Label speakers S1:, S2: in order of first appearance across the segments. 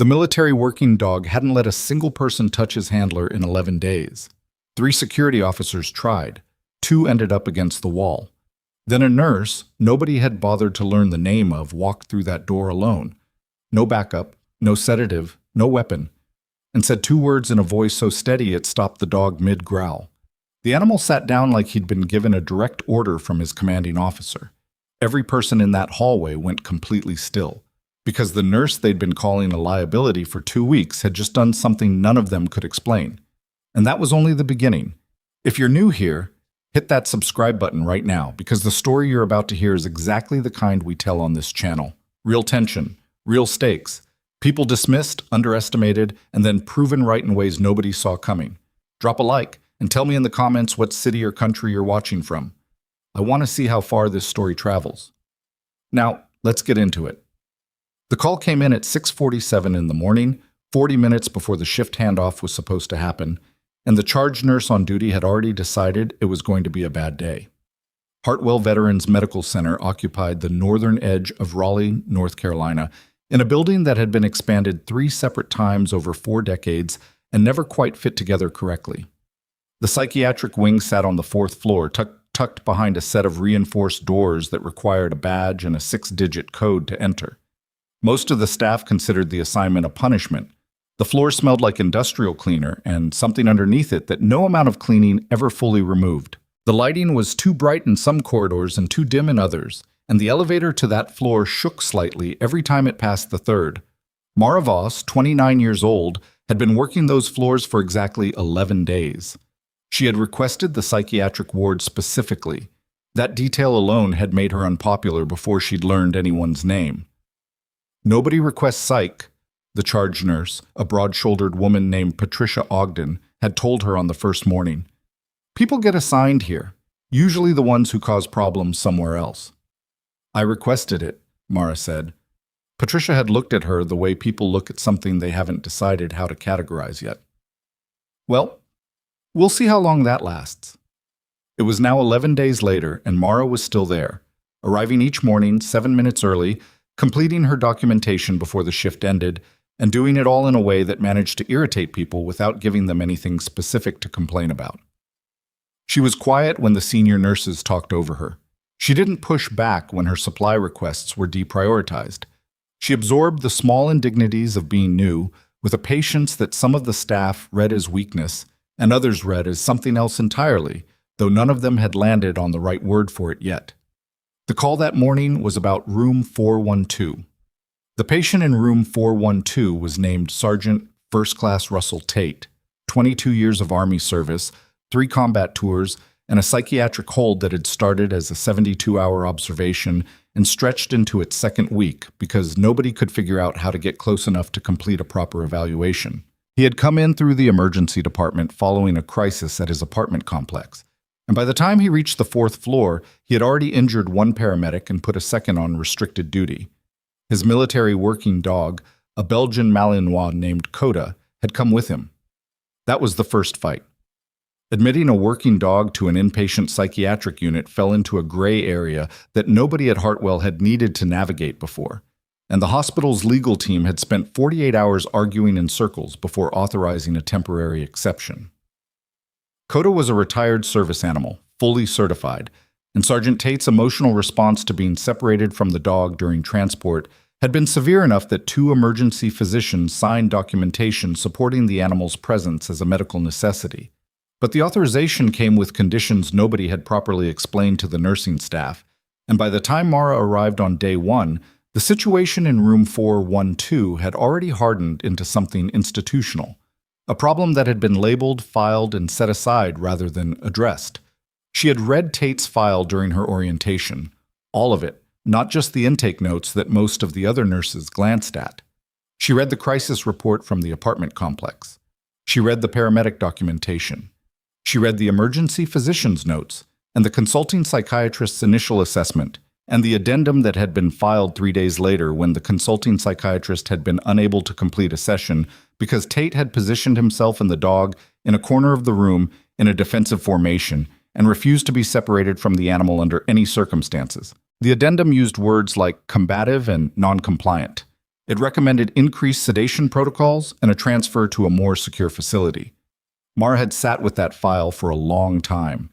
S1: The military working dog hadn't let a single person touch his handler in 11 days. 3 security officers tried. 2 ended up against the wall. Then a nurse nobody had bothered to learn the name of walked through that door alone. No backup, no sedative, no weapon, and said 2 words in a voice so steady it stopped the dog mid-growl. The animal sat down like he'd been given a direct order from his commanding officer. Every person in that hallway went completely still, because the nurse they'd been calling a liability for 2 weeks had just done something none of them could explain. And that was only the beginning. If you're new here, hit that subscribe button right now, because the story you're about to hear is exactly the kind we tell on this channel. Real tension, real stakes, people dismissed, underestimated, and then proven right in ways nobody saw coming. Drop a like and tell me in the comments what city or country you're watching from. I want to see how far this story travels. Now, let's get into it. The call came in at 6:47 in the morning, 40 minutes before the shift handoff was supposed to happen, and the charge nurse on duty had already decided it was going to be a bad day. Hartwell Veterans Medical Center occupied the northern edge of Raleigh, North Carolina, in a building that had been expanded 3 separate times over 4 decades and never quite fit together correctly. The psychiatric wing sat on the 4th floor, tucked behind a set of reinforced doors that required a badge and a 6-digit code to enter. Most of the staff considered the assignment a punishment. The floor smelled like industrial cleaner and something underneath it that no amount of cleaning ever fully removed. The lighting was too bright in some corridors and too dim in others, and the elevator to that floor shook slightly every time it passed the 3rd. Mara Voss, 29 years old, had been working those floors for exactly 11 days. She had requested the psychiatric ward specifically. That detail alone had made her unpopular before she'd learned anyone's name. "Nobody requests psych," the charge nurse, a broad-shouldered woman named Patricia Ogden, had told her on the first morning. "People get assigned here, usually the ones who cause problems somewhere else." "I requested it," Mara said. Patricia had looked at her the way people look at something they haven't decided how to categorize yet. "Well, we'll see how long that lasts." It was now 11 days later, and Mara was still there, arriving each morning 7 minutes early, completing her documentation before the shift ended, and doing it all in a way that managed to irritate people without giving them anything specific to complain about. She was quiet when the senior nurses talked over her. She didn't push back when her supply requests were deprioritized. She absorbed the small indignities of being new with a patience that some of the staff read as weakness and others read as something else entirely, though none of them had landed on the right word for it yet. The call that morning was about room 412. The patient in room 412 was named Sergeant First Class Russell Tate, 22 years of Army service, 3 combat tours, and a psychiatric hold that had started as a 72-hour observation and stretched into its 2nd week because nobody could figure out how to get close enough to complete a proper evaluation. He had come in through the emergency department following a crisis at his apartment complex, and by the time he reached the 4th floor, he had already injured 1 paramedic and put a 2nd on restricted duty. His military working dog, a Belgian Malinois named Coda, had come with him. That was the first fight. Admitting a working dog to an inpatient psychiatric unit fell into a gray area that nobody at Hartwell had needed to navigate before, and the hospital's legal team had spent 48 hours arguing in circles before authorizing a temporary exception. Coda was a retired service animal, fully certified, and Sergeant Tate's emotional response to being separated from the dog during transport had been severe enough that 2 emergency physicians signed documentation supporting the animal's presence as a medical necessity. But the authorization came with conditions nobody had properly explained to the nursing staff, and by the time Mara arrived on day 1, the situation in room 412 had already hardened into something institutional, a problem that had been labeled, filed, and set aside rather than addressed. She had read Tate's file during her orientation, all of it, not just the intake notes that most of the other nurses glanced at. She read the crisis report from the apartment complex. She read the paramedic documentation. She read the emergency physician's notes and the consulting psychiatrist's initial assessment and the addendum that had been filed 3 days later when the consulting psychiatrist had been unable to complete a session because Tate had positioned himself and the dog in a corner of the room in a defensive formation and refused to be separated from the animal under any circumstances. The addendum used words like combative and non-compliant. It recommended increased sedation protocols and a transfer to a more secure facility. Mara had sat with that file for a long time.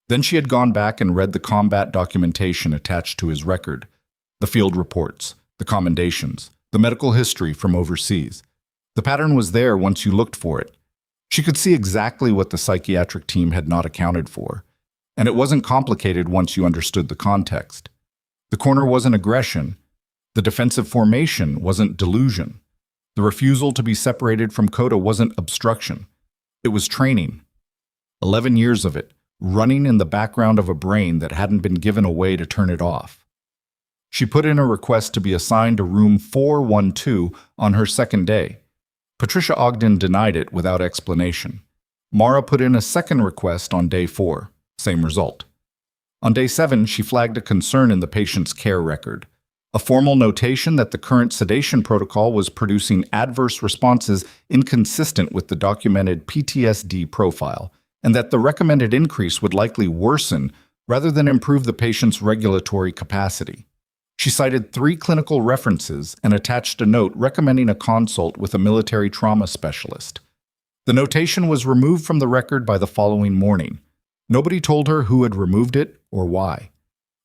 S1: Then she had gone back and read the combat documentation attached to his record, the field reports, the commendations, the medical history from overseas. The pattern was there once you looked for it. She could see exactly what the psychiatric team had not accounted for, and it wasn't complicated once you understood the context. The corner wasn't aggression. The defensive formation wasn't delusion. The refusal to be separated from Coda wasn't obstruction. It was training. 11 years of it, running in the background of a brain that hadn't been given a way to turn it off. She put in a request to be assigned to room 412 on her second day. Patricia Ogden denied it without explanation. Mara put in a second request on day 4. Same result. On day 7, she flagged a concern in the patient's care record. A formal notation that the current sedation protocol was producing adverse responses inconsistent with the documented PTSD profile, and that the recommended increase would likely worsen rather than improve the patient's regulatory capacity. She cited 3 clinical references and attached a note recommending a consult with a military trauma specialist. The notation was removed from the record by the following morning. Nobody told her who had removed it or why.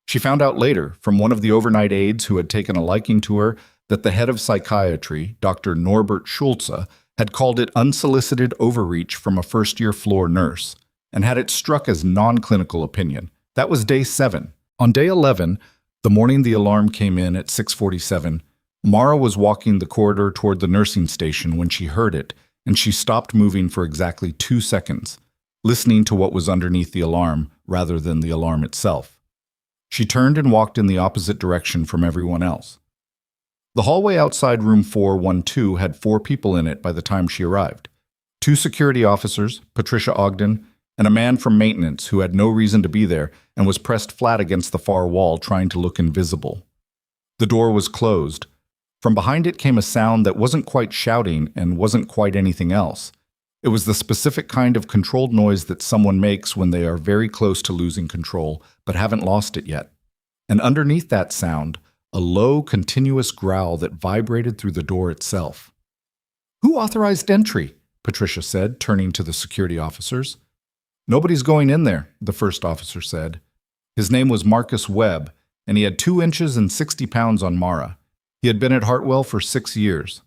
S1: She found out later from one of the overnight aides who had taken a liking to her that the head of psychiatry, Dr. Norbert Schulze, had called it unsolicited overreach from a first-year floor nurse and had it struck as non-clinical opinion. That was day 7. On day 11, the morning the alarm came in at 6:47, Mara was walking the corridor toward the nursing station when she heard it, and she stopped moving for exactly 2 seconds, listening to what was underneath the alarm rather than the alarm itself. She turned and walked in the opposite direction from everyone else. The hallway outside room 412 had 4 people in it by the time she arrived. 2 security officers, Patricia Ogden, and a man from maintenance who had no reason to be there and was pressed flat against the far wall trying to look invisible. The door was closed. From behind it came a sound that wasn't quite shouting and wasn't quite anything else. It was the specific kind of controlled noise that someone makes when they are very close to losing control but haven't lost it yet. And underneath that sound, a low, continuous growl that vibrated through the door itself. "Who authorized entry?" Patricia said, turning to the security officers. "Nobody's going in there," the first officer said. His name was Marcus Webb, and he had 2 inches and 60 pounds on Mara. He had been at Hartwell for 6 years.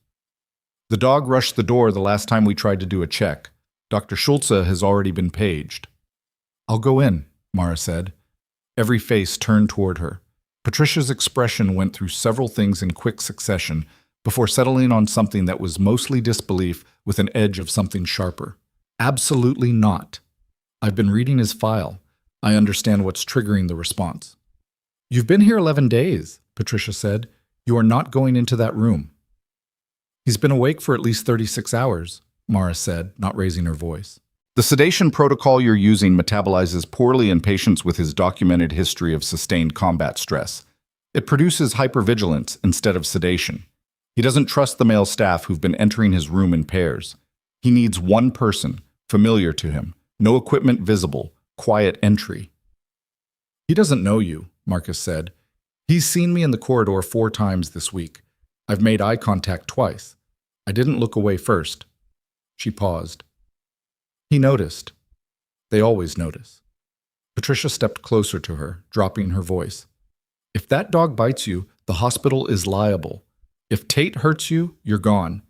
S1: "The dog rushed the door the last time we tried to do a check. Dr. Schulze has already been paged." "I'll go in," Mara said. Every face turned toward her. Patricia's expression went through several things in quick succession before settling on something that was mostly disbelief with an edge of something sharper. "Absolutely not. I've been reading his file. I understand what's triggering the response." "You've been here 11 days, Patricia said. "You are not going into that room." "He's been awake for at least 36 hours, Mara said, not raising her voice. "The sedation protocol you're using metabolizes poorly in patients with his documented history of sustained combat stress. It produces hypervigilance instead of sedation. He doesn't trust the male staff who've been entering his room in pairs. He needs one person, familiar to him, no equipment visible, quiet entry." "He doesn't know you," Marcus said. "He's seen me in the corridor 4 times this week. I've made eye contact twice. I didn't look away first." She paused. "He noticed. They always notice." Patricia stepped closer to her, dropping her voice. "If that dog bites you, the hospital is liable. If Tate hurts you, you're gone.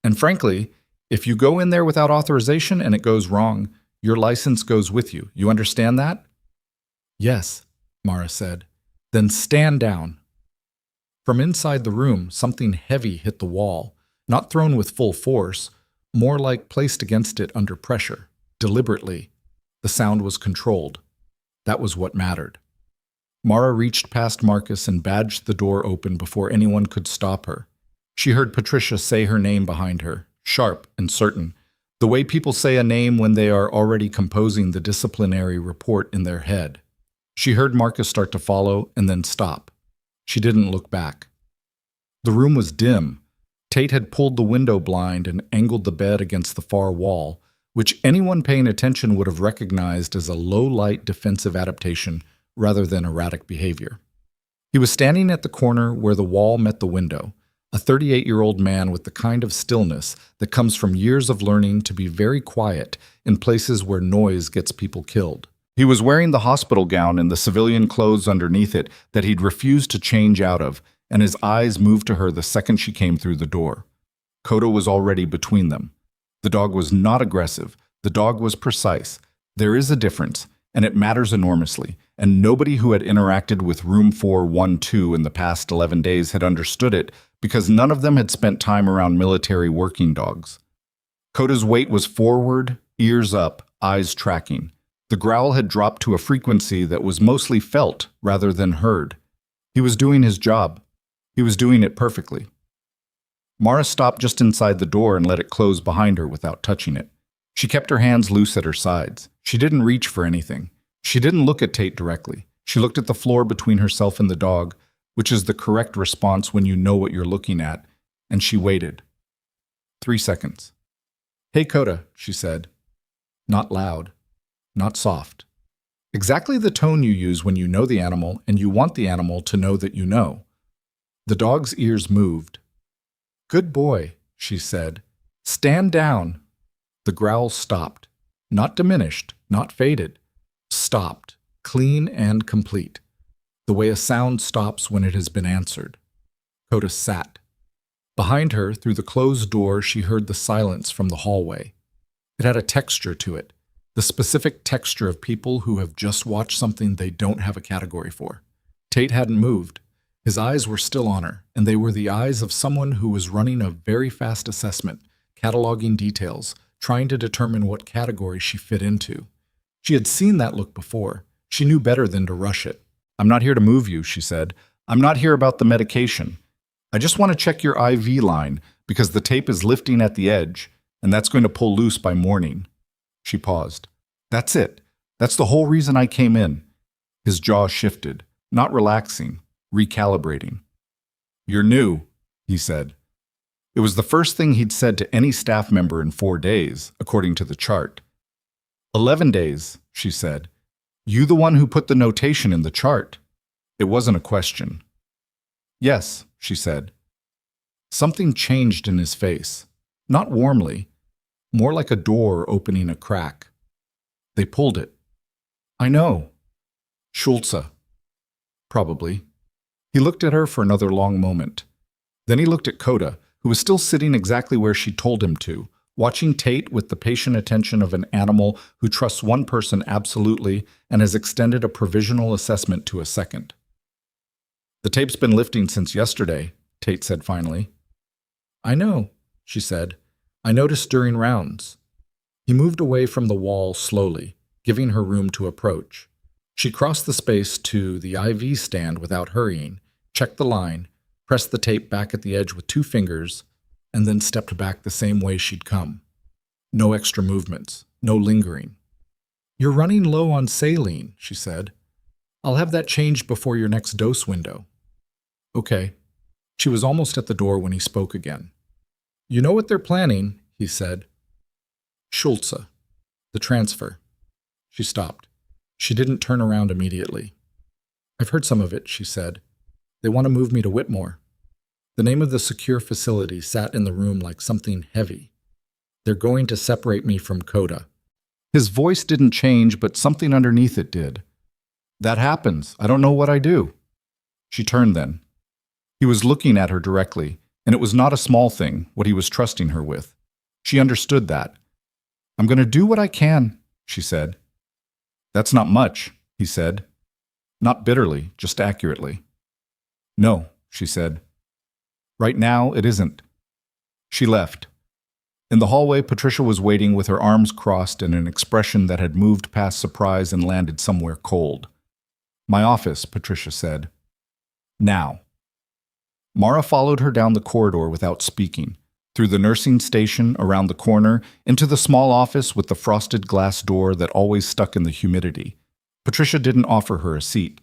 S1: And frankly, if you go in there without authorization and it goes wrong, your license goes with you. You understand that?" "Yes," Mara said. "Then stand down." From inside the room, something heavy hit the wall, not thrown with full force, more like placed against it under pressure, deliberately. The sound was controlled. That was what mattered. Mara reached past Marcus and badged the door open before anyone could stop her. She heard Patricia say her name behind her, sharp and certain, the way people say a name when they are already composing the disciplinary report in their head. She heard Marcus start to follow and then stop. She didn't look back. The room was dim. Tate had pulled the window blind and angled the bed against the far wall, which anyone paying attention would have recognized as a low-light defensive adaptation rather than erratic behavior. He was standing at the corner where the wall met the window, A 38-year-old man with the kind of stillness that comes from years of learning to be very quiet in places where noise gets people killed. He was wearing the hospital gown and the civilian clothes underneath it that he'd refused to change out of, and his eyes moved to her the second she came through the door. Coda was already between them. The dog was not aggressive. The dog was precise. There is a difference, and it matters enormously, and nobody who had interacted with Room 412 in the past 11 days had understood it because none of them had spent time around military working dogs. Coda's weight was forward, ears up, eyes tracking. The growl had dropped to a frequency that was mostly felt rather than heard. He was doing his job. He was doing it perfectly. Mara stopped just inside the door and let it close behind her without touching it. She kept her hands loose at her sides. She didn't reach for anything. She didn't look at Tate directly. She looked at the floor between herself and the dog, which is the correct response when you know what you're looking at, and she waited. 3 seconds. "Hey, Coda," she said. Not loud, not soft. Exactly the tone you use when you know the animal and you want the animal to know that you know. The dog's ears moved. "Good boy," she said. "Stand down." The growl stopped. Not diminished, not faded. Stopped, clean and complete. The way a sound stops when it has been answered. Coda sat. Behind her, through the closed door, she heard the silence from the hallway. It had a texture to it, the specific texture of people who have just watched something they don't have a category for. Tate hadn't moved. His eyes were still on her, and they were the eyes of someone who was running a very fast assessment, cataloging details, trying to determine what category she fit into. She had seen that look before. She knew better than to rush it. "I'm not here to move you," she said. "I'm not here about the medication. I just want to check your IV line because the tape is lifting at the edge, and that's going to pull loose by morning." She paused. "That's it. That's the whole reason I came in." His jaw shifted, not relaxing, recalibrating. "You're new," he said. It was the first thing he'd said to any staff member in 4 days, according to the chart. 11 days, she said. "You the one who put the notation in the chart." It wasn't a question. "Yes," she said. Something changed in his face. Not warmly, more like a door opening a crack. They pulled it. "I know." "Schulze." "Probably." He looked at her for another long moment. Then he looked at Coda, who was still sitting exactly where she told him to, watching Tate with the patient attention of an animal who trusts one person absolutely and has extended a provisional assessment to a second. "The tape's been lifting since yesterday," Tate said finally. "I know," she said. "I noticed during rounds." He moved away from the wall slowly, giving her room to approach. She crossed the space to the IV stand without hurrying, checked the line, pressed the tape back at the edge with 2 fingers, and then stepped back the same way she'd come. No extra movements, no lingering. "You're running low on saline," she said. "I'll have that changed before your next dose window." "Okay." She was almost at the door when he spoke again. "You know what they're planning," he said. "Schulze. The transfer." She stopped. She didn't turn around immediately. "I've heard some of it," she said. "They want to move me to Whitmore." The name of the secure facility sat in the room like something heavy. "They're going to separate me from Coda." His voice didn't change, but something underneath it did. "That happens. I don't know what I do." She turned then. He was looking at her directly, and it was not a small thing, what he was trusting her with. She understood that. "I'm going to do what I can," she said. "That's not much," he said. Not bitterly, just accurately. "No," she said. "Right now, it isn't." She left. In the hallway, Patricia was waiting with her arms crossed and an expression that had moved past surprise and landed somewhere cold. "My office," Patricia said. "Now." Mara followed her down the corridor without speaking, through the nursing station, around the corner, into the small office with the frosted glass door that always stuck in the humidity. Patricia didn't offer her a seat.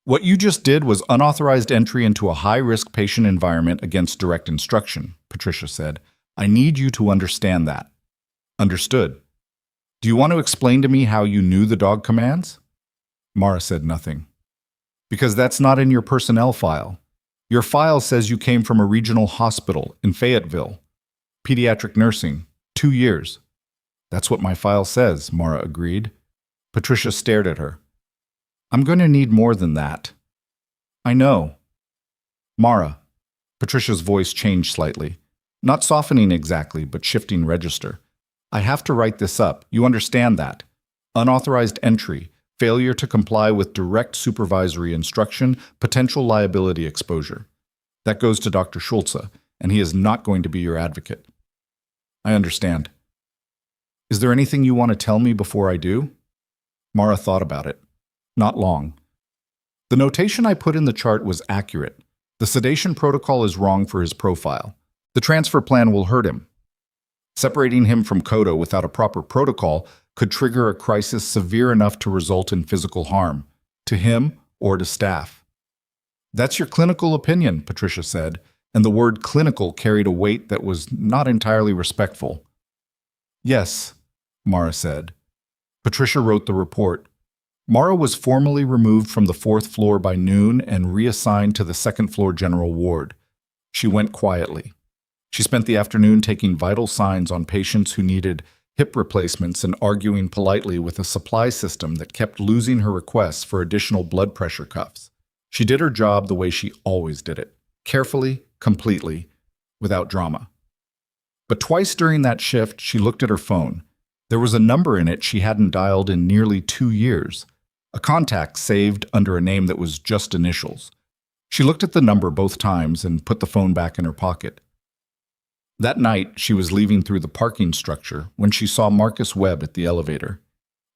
S1: "What you just did was unauthorized entry into a high-risk patient environment against direct instruction," Patricia said. "I need you to understand that." "Understood. Do you want to explain to me how you knew the dog commands?" Mara said nothing. "Because that's not in your personnel file. Your file says you came from a regional hospital in Fayetteville. Pediatric nursing, 2 years. That's what my file says, Mara agreed. Patricia stared at her. I'm going to need more than that. I know. Mara. Patricia's voice changed slightly. Not softening exactly, but shifting register. I have to write this up. You understand that. Unauthorized entry, failure to comply with direct supervisory instruction, potential liability exposure. That goes to Dr. Schulze, and he is not going to be your advocate. I understand. Is there anything you want to tell me before I do? Mara thought about it. Not long. The notation I put in the chart was accurate. The sedation protocol is wrong for his profile. The transfer plan will hurt him. Separating him from Kodo without a proper protocol could trigger a crisis severe enough to result in physical harm, to him or to staff. That's your clinical opinion, Patricia said, and the word clinical carried a weight that was not entirely respectful. Yes, Mara said. Patricia wrote the report. Mara was formally removed from the 4th floor by noon and reassigned to the 2nd floor general ward. She went quietly. She spent the afternoon taking vital signs on patients who needed hip replacements and arguing politely with a supply system that kept losing her requests for additional blood pressure cuffs. She did her job the way she always did it, carefully, completely, without drama. But twice during that shift, she looked at her phone. There was a number in it she hadn't dialed in nearly 2 years, a contact saved under a name that was just initials. She looked at the number both times and put the phone back in her pocket. That night, she was leaving through the parking structure when she saw Marcus Webb at the elevator.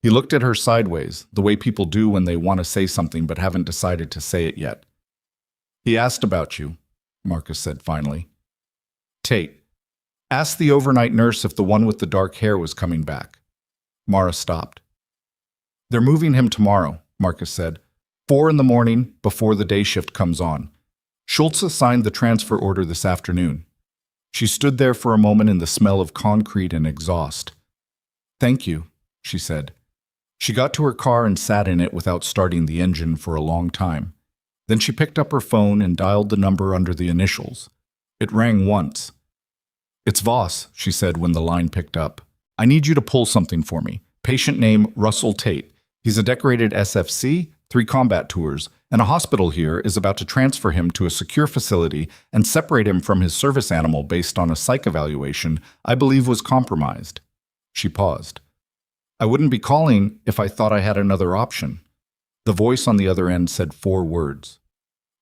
S1: He looked at her sideways, the way people do when they want to say something but haven't decided to say it yet. He asked about you, Marcus said finally. Tate, ask the overnight nurse if the one with the dark hair was coming back. Mara stopped. They're moving him tomorrow, Marcus said. 4 a.m, before the day shift comes on. Schulze signed the transfer order this afternoon. She stood there for a moment in the smell of concrete and exhaust. Thank you, she said. She got to her car and sat in it without starting the engine for a long time. Then she picked up her phone and dialed the number under the initials. It rang once. It's Voss, she said when the line picked up. I need you to pull something for me. Patient name Russell Tate. He's a decorated SFC, 3 combat tours, and a hospital here is about to transfer him to a secure facility and separate him from his service animal based on a psych evaluation I believe was compromised. She paused. I wouldn't be calling if I thought I had another option. The voice on the other end said 4 words.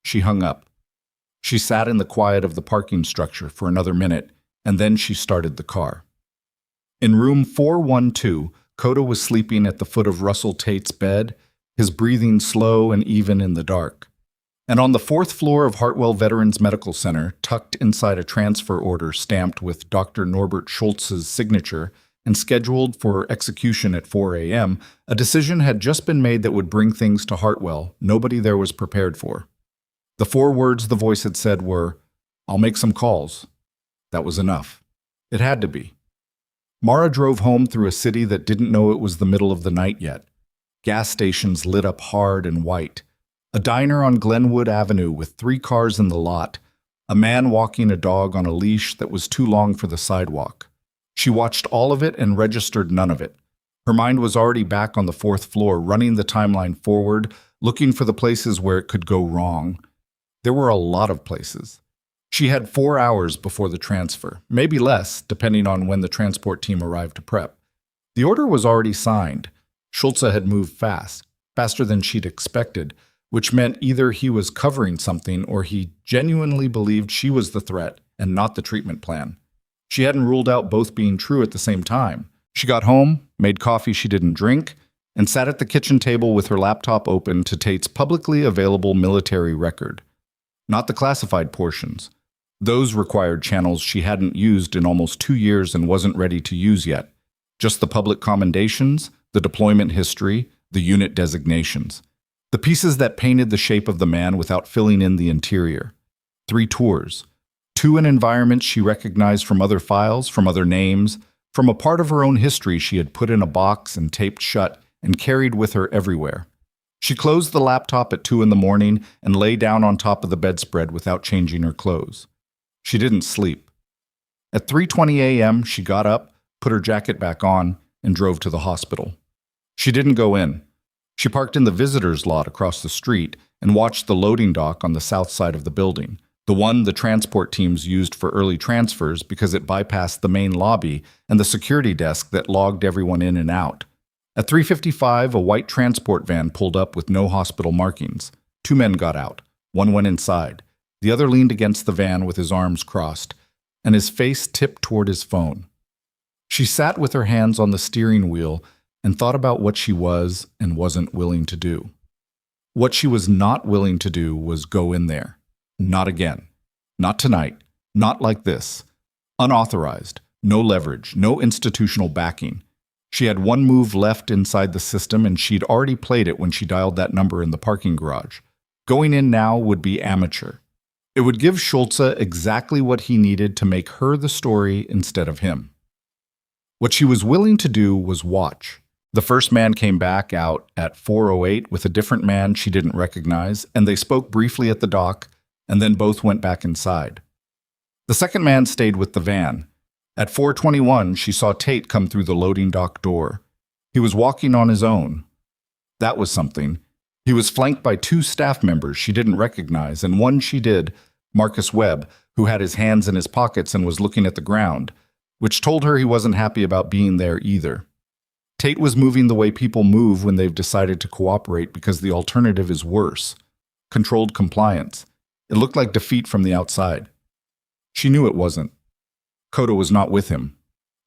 S1: She hung up. She sat in the quiet of the parking structure for another minute, and then she started the car. In room 412, Kodo was sleeping at the foot of Russell Tate's bed, his breathing slow and even in the dark. And on the 4th floor of Hartwell Veterans Medical Center, tucked inside a transfer order stamped with Dr. Norbert Schultz's signature and scheduled for execution at 4 a.m., a decision had just been made that would bring things to Hartwell nobody there was prepared for. The 4 words the voice had said were, I'll make some calls. That was enough. It had to be. Mara drove home through a city that didn't know it was the middle of the night yet. Gas stations lit up hard and white. A diner on Glenwood Avenue with 3 cars in the lot. A man walking a dog on a leash that was too long for the sidewalk. She watched all of it and registered none of it. Her mind was already back on the 4th floor, running the timeline forward, looking for the places where it could go wrong. There were a lot of places. She had 4 hours before the transfer, maybe less, depending on when the transport team arrived to prep. The order was already signed. Schulze had moved fast, faster than she'd expected, which meant either he was covering something or he genuinely believed she was the threat and not the treatment plan. She hadn't ruled out both being true at the same time. She got home, made coffee she didn't drink, and sat at the kitchen table with her laptop open to Tate's publicly available military record. Not the classified portions. Those required channels she hadn't used in almost 2 years and wasn't ready to use yet. Just the public commendations, the deployment history, the unit designations. The pieces that painted the shape of the man without filling in the interior. 3 tours. 2 in environments she recognized from other files, from other names, from a part of her own history she had put in a box and taped shut and carried with her everywhere. She closed the laptop at 2 in the morning and lay down on top of the bedspread without changing her clothes. She didn't sleep. At 3:20 a.m., she got up, put her jacket back on, and drove to the hospital. She didn't go in. She parked in the visitor's lot across the street and watched the loading dock on the south side of the building, the one the transport teams used for early transfers because it bypassed the main lobby and the security desk that logged everyone in and out. At 3:55, a white transport van pulled up with no hospital markings. 2 men got out. One went inside. The other leaned against the van with his arms crossed, and his face tipped toward his phone. She sat with her hands on the steering wheel and thought about what she was and wasn't willing to do. What she was not willing to do was go in there. Not again. Not tonight. Not like this. Unauthorized. No leverage. No institutional backing. She had one move left inside the system, and she'd already played it when she dialed that number in the parking garage. Going in now would be amateur. It would give Schulze exactly what he needed to make her the story instead of him. What she was willing to do was watch. The first man came back out at 4:08 with a different man she didn't recognize, and they spoke briefly at the dock, and then both went back inside. The second man stayed with the van. At 4:21, she saw Tate come through the loading dock door. He was walking on his own. That was something. He was flanked by 2 staff members she didn't recognize, and one she did, Marcus Webb, who had his hands in his pockets and was looking at the ground, which told her he wasn't happy about being there either. Tate was moving the way people move when they've decided to cooperate because the alternative is worse. Controlled compliance. It looked like defeat from the outside. She knew it wasn't. Coda was not with him.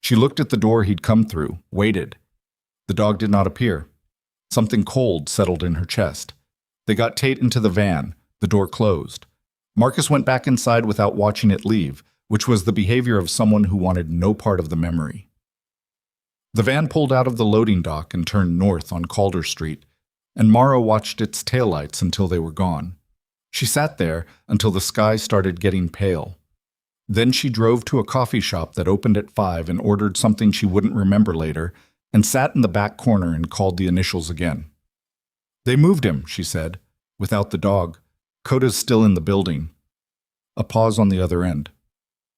S1: She looked at the door he'd come through, waited. The dog did not appear. Something cold settled in her chest. They got Tate into the van. The door closed. Marcus went back inside without watching it leave, which was the behavior of someone who wanted no part of the memory. The van pulled out of the loading dock and turned north on Calder Street, and Mara watched its taillights until they were gone. She sat there until the sky started getting pale. Then she drove to a coffee shop that opened at 5 and ordered something she wouldn't remember later, and sat in the back corner and called the initials again. "They moved him," she said, "without the dog. Coda's still in the building." A pause on the other end.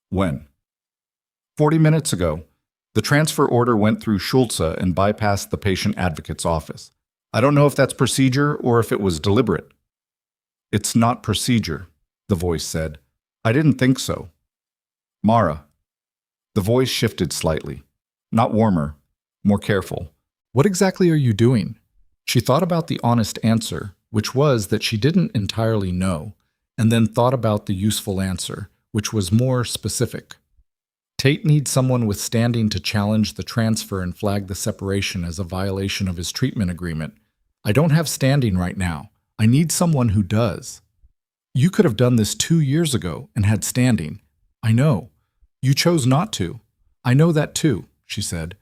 S1: "When?" 40 minutes ago. The transfer order went through Schulze and bypassed the patient advocate's office. I don't know if that's procedure or if it was deliberate. "It's not procedure," the voice said. "I didn't think so." "Mara." The voice shifted slightly. Not warmer, more careful. "What exactly are you doing?" She thought about the honest answer, which was that she didn't entirely know, and then thought about the useful answer, which was more specific. Tate needs someone with standing to challenge the transfer and flag the separation as a violation of his treatment agreement. "I don't have standing right now. I need someone who does." "You could have done this 2 years ago and had standing." "I know. You chose not to." "I know that too," she said.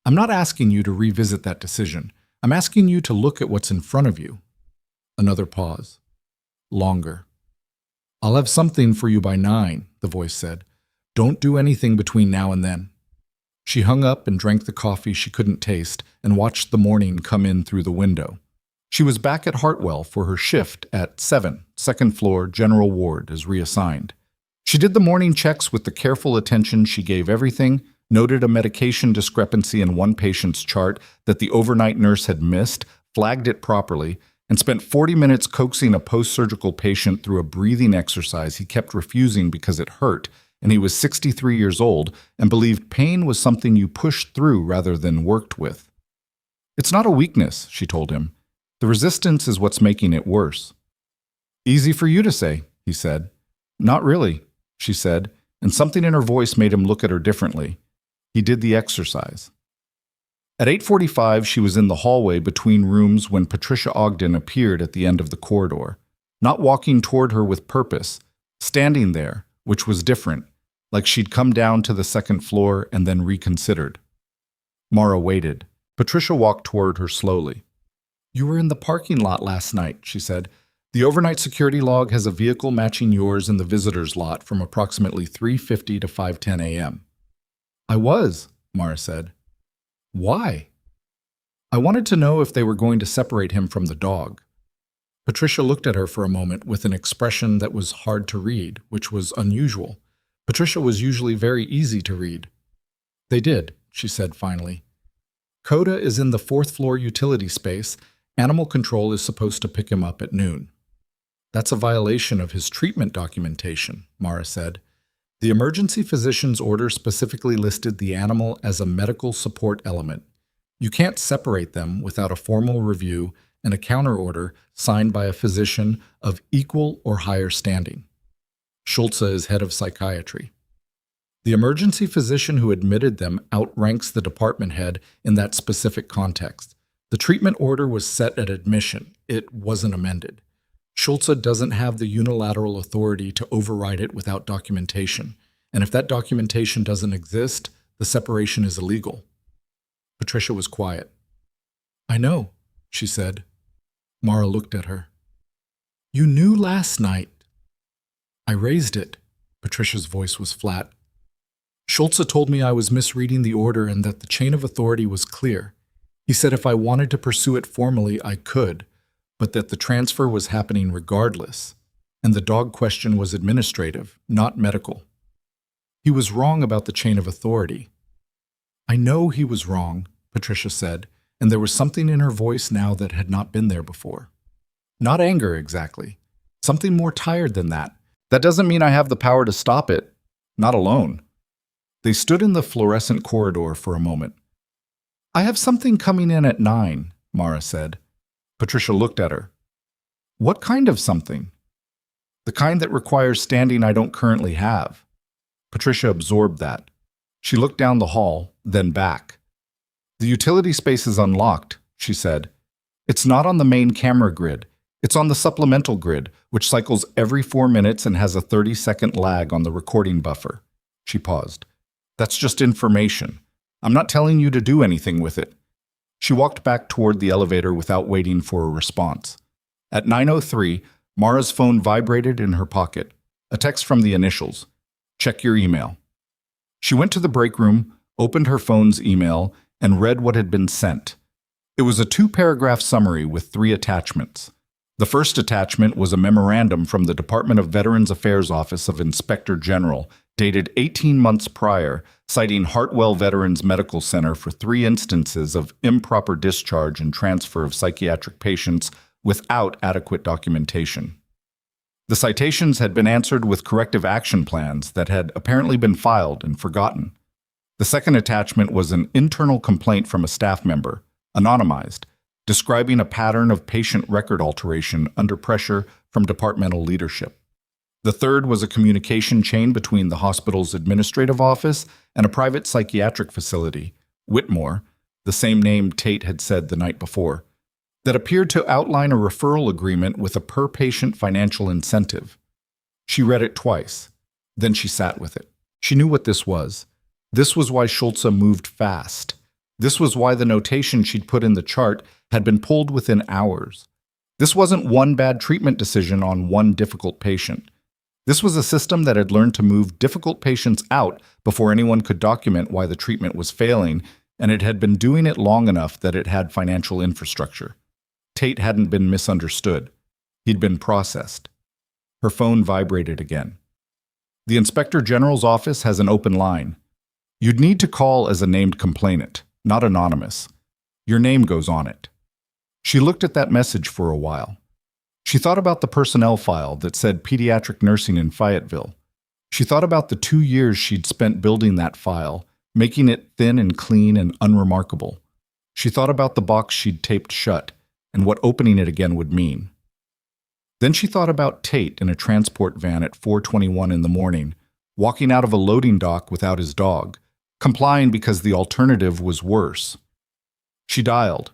S1: "I'm not asking you to revisit that decision. I'm asking you to look at what's in front of you." Another pause. Longer. "I'll have something for you by 9, the voice said. "Don't do anything between now and then." She hung up and drank the coffee she couldn't taste and watched the morning come in through the window. She was back at Hartwell for her shift at 7, second floor, general ward, as reassigned. She did the morning checks with the careful attention she gave everything, noted a medication discrepancy in one patient's chart that the overnight nurse had missed, flagged it properly, and spent 40 minutes coaxing a post-surgical patient through a breathing exercise he kept refusing because it hurt, and he was 63 years old and believed pain was something you pushed through rather than worked with. "It's not a weakness," she told him. "The resistance is what's making it worse." "Easy for you to say," he said. "Not really," she said, and something in her voice made him look at her differently. He did the exercise. At 8:45, she was in the hallway between rooms when Patricia Ogden appeared at the end of the corridor, not walking toward her with purpose, standing there, which was different, like she'd come down to the second floor and then reconsidered. Mara waited. Patricia walked toward her slowly. "You were in the parking lot last night," she said. "The overnight security log has a vehicle matching yours in the visitor's lot from approximately 3:50 to 5:10 a.m. "I was," Mara said. "Why?" I wanted to know if they were going to separate him from the dog. Patricia looked at her for a moment with an expression that was hard to read, which was unusual. Patricia was usually very easy to read. They did, she said finally. Coda is in the fourth floor utility space. Animal control is supposed to pick him up at noon. That's a violation of his treatment documentation, Mara said. The emergency physician's order specifically listed the animal as a medical support element. You can't separate them without a formal review and a counterorder signed by a physician of equal or higher standing. Schulze is head of psychiatry. The emergency physician who admitted them outranks the department head in that specific context. The treatment order was set at admission. It wasn't amended. Schulze doesn't have the unilateral authority to override it without documentation. And if that documentation doesn't exist, the separation is illegal. Patricia was quiet. I know, she said. Mara looked at her. You knew last night. I raised it. Patricia's voice was flat. Schulze told me I was misreading the order and that the chain of authority was clear. He said if I wanted to pursue it formally, I could, but that the transfer was happening regardless, and the dog question was administrative, not medical. He was wrong about the chain of authority. I know he was wrong, Patricia said, and there was something in her voice now that had not been there before. Not anger, exactly. Something more tired than that. That doesn't mean I have the power to stop it. Not alone. They stood in the fluorescent corridor for a moment. I have something coming in at 9, Mara said. Patricia looked at her. What kind of something? The kind that requires standing I don't currently have. Patricia absorbed that. She looked down the hall, then back. The utility space is unlocked, she said. It's not on the main camera grid. It's on the supplemental grid, which cycles every 4 minutes and has a 30-second lag on the recording buffer. She paused. That's just information. I'm not telling you to do anything with it. She walked back toward the elevator without waiting for a response. At 9:03, Mara's phone vibrated in her pocket. A text from the initials. Check your email. She went to the break room, opened her phone's email, and read what had been sent. It was a 2-paragraph summary with 3 attachments. The first attachment was a memorandum from the Department of Veterans Affairs Office of Inspector General, dated 18 months prior, citing Hartwell Veterans Medical Center for 3 instances of improper discharge and transfer of psychiatric patients without adequate documentation. The citations had been answered with corrective action plans that had apparently been filed and forgotten. The second attachment was an internal complaint from a staff member, anonymized, describing a pattern of patient record alteration under pressure from departmental leadership. The third was a communication chain between the hospital's administrative office and a private psychiatric facility, Whitmore, the same name Tate had said the night before, that appeared to outline a referral agreement with a per-patient financial incentive. She read it twice. Then she sat with it. She knew what this was. This was why Schulze moved fast. This was why the notation she'd put in the chart had been pulled within hours. This wasn't one bad treatment decision on one difficult patient. This was a system that had learned to move difficult patients out before anyone could document why the treatment was failing, and it had been doing it long enough that it had financial infrastructure. Tate hadn't been misunderstood. He'd been processed. Her phone vibrated again. The Inspector General's office has an open line. You'd need to call as a named complainant, not anonymous. Your name goes on it. She looked at that message for a while. She thought about the personnel file that said pediatric nursing in Fayetteville. She thought about the 2 years she'd spent building that file, making it thin and clean and unremarkable. She thought about the box she'd taped shut and what opening it again would mean. Then she thought about Tate in a transport van at 4:21 in the morning, walking out of a loading dock without his dog, complying because the alternative was worse. She dialed.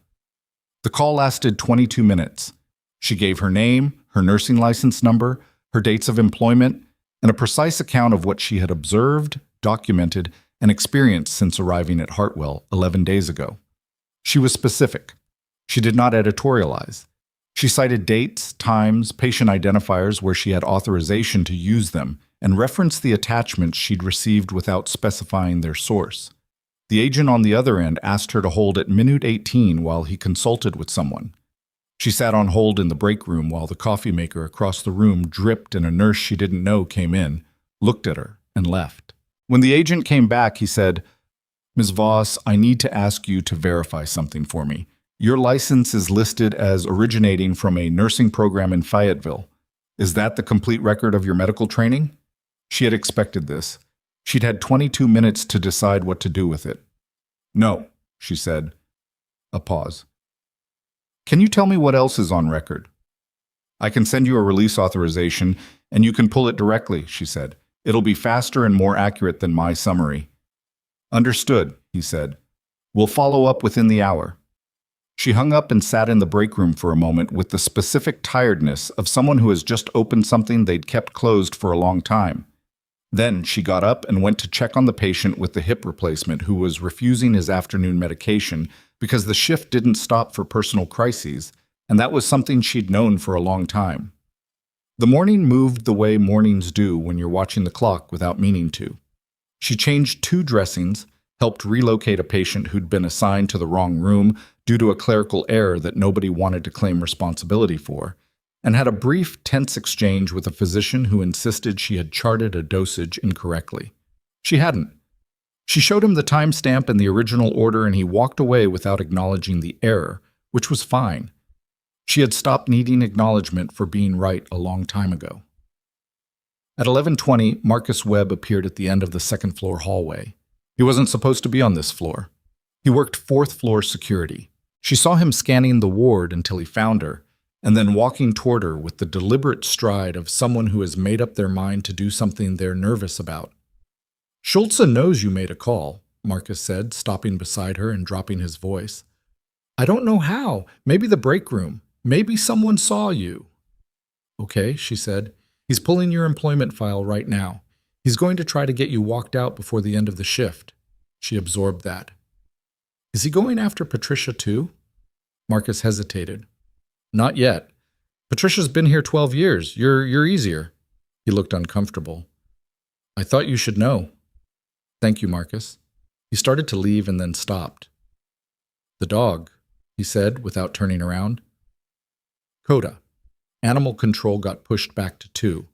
S1: The call lasted 22 minutes. She gave her name, her nursing license number, her dates of employment, and a precise account of what she had observed, documented, and experienced since arriving at Hartwell 11 days ago. She was specific. She did not editorialize. She cited dates, times, patient identifiers where she had authorization to use them, and referenced the attachments she'd received without specifying their source. The agent on the other end asked her to hold at minute 18 while he consulted with someone. She sat on hold in the break room while the coffee maker across the room dripped and a nurse she didn't know came in, looked at her, and left. When the agent came back, he said, "Ms. Voss, I need to ask you to verify something for me. Your license is listed as originating from a nursing program in Fayetteville. Is that the complete record of your medical training?" She had expected this. She'd had 22 minutes to decide what to do with it. "No," she said. A pause. "Can you tell me what else is on record?" "I can send you a release authorization, and you can pull it directly," she said. "It'll be faster and more accurate than my summary." "Understood," he said. "We'll follow up within the hour." She hung up and sat in the break room for a moment with the specific tiredness of someone who has just opened something they'd kept closed for a long time. Then she got up and went to check on the patient with the hip replacement who was refusing his afternoon medication because the shift didn't stop for personal crises, and that was something she'd known for a long time. The morning moved the way mornings do when you're watching the clock without meaning to. She changed 2 dressings, helped relocate a patient who'd been assigned to the wrong room due to a clerical error that nobody wanted to claim responsibility for, and had a brief, tense exchange with a physician who insisted she had charted a dosage incorrectly. She hadn't. She showed him the timestamp and the original order, and he walked away without acknowledging the error, which was fine. She had stopped needing acknowledgement for being right a long time ago. At 11:20, Marcus Webb appeared at the end of the second-floor hallway. He wasn't supposed to be on this floor. He worked 4th-floor security. She saw him scanning the ward until he found her, and then walking toward her with the deliberate stride of someone who has made up their mind to do something they're nervous about. "Schulze knows you made a call," Marcus said, stopping beside her and dropping his voice. "I don't know how. Maybe the break room. Maybe someone saw you." "Okay," she said. "He's pulling your employment file right now. He's going to try to get you walked out before the end of the shift." She absorbed that. "Is he going after Patricia too?" Marcus hesitated. "Not yet. Patricia's been here 12 years. You're easier." He looked uncomfortable. "I thought you should know." "Thank you, Marcus." He started to leave and then stopped. "The dog," he said without turning around. "Coda." Animal control got pushed back to 2.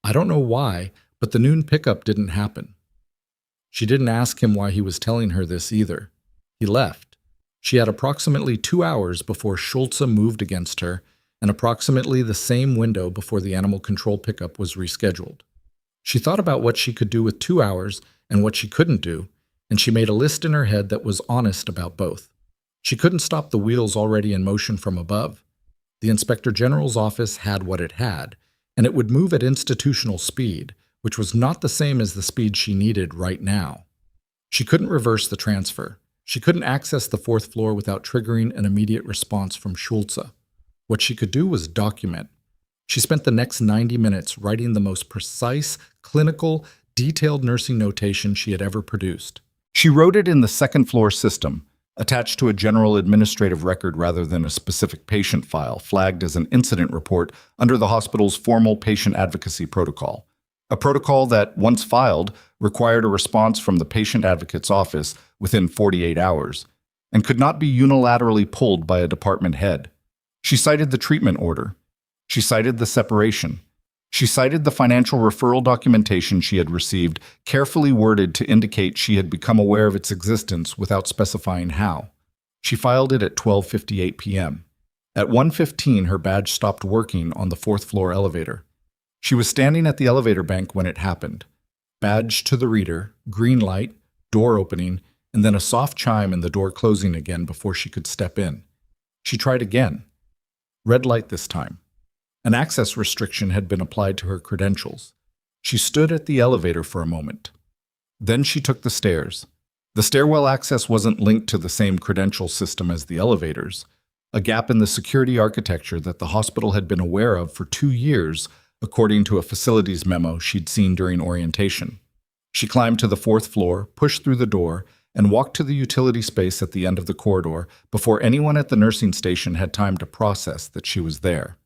S1: I don't know why, but the noon pickup didn't happen. She didn't ask him why he was telling her this either. He left. She had approximately 2 hours before Schulze moved against her, and approximately the same window before the animal control pickup was rescheduled. She thought about what she could do with 2 hours and what she couldn't do, and she made a list in her head that was honest about both. She couldn't stop the wheels already in motion from above. The Inspector General's office had what it had, and it would move at institutional speed, which was not the same as the speed she needed right now. She couldn't reverse the transfer. She couldn't access the 4th floor without triggering an immediate response from Schulze. What she could do was document. She spent the next 90 minutes writing the most precise, clinical, detailed nursing notation she had ever produced. She wrote it in the 2nd-floor system, attached to a general administrative record rather than a specific patient file, flagged as an incident report under the hospital's formal patient advocacy protocol. A protocol that, once filed, required a response from the patient advocate's office within 48 hours, and could not be unilaterally pulled by a department head. She cited the treatment order. She cited the separation. She cited the financial referral documentation she had received, carefully worded to indicate she had become aware of its existence without specifying how. She filed it at 12:58 p.m. At 1:15, her badge stopped working on the 4th-floor elevator. She was standing at the elevator bank when it happened. Badge to the reader, green light, door opening, and then a soft chime and the door closing again before she could step in. She tried again. Red light this time. An access restriction had been applied to her credentials. She stood at the elevator for a moment. Then she took the stairs. The stairwell access wasn't linked to the same credential system as the elevators, a gap in the security architecture that the hospital had been aware of for 2 years, according to a facilities memo she'd seen during orientation. She climbed to the 4th floor, pushed through the door, and walked to the utility space at the end of the corridor before anyone at the nursing station had time to process that she was there.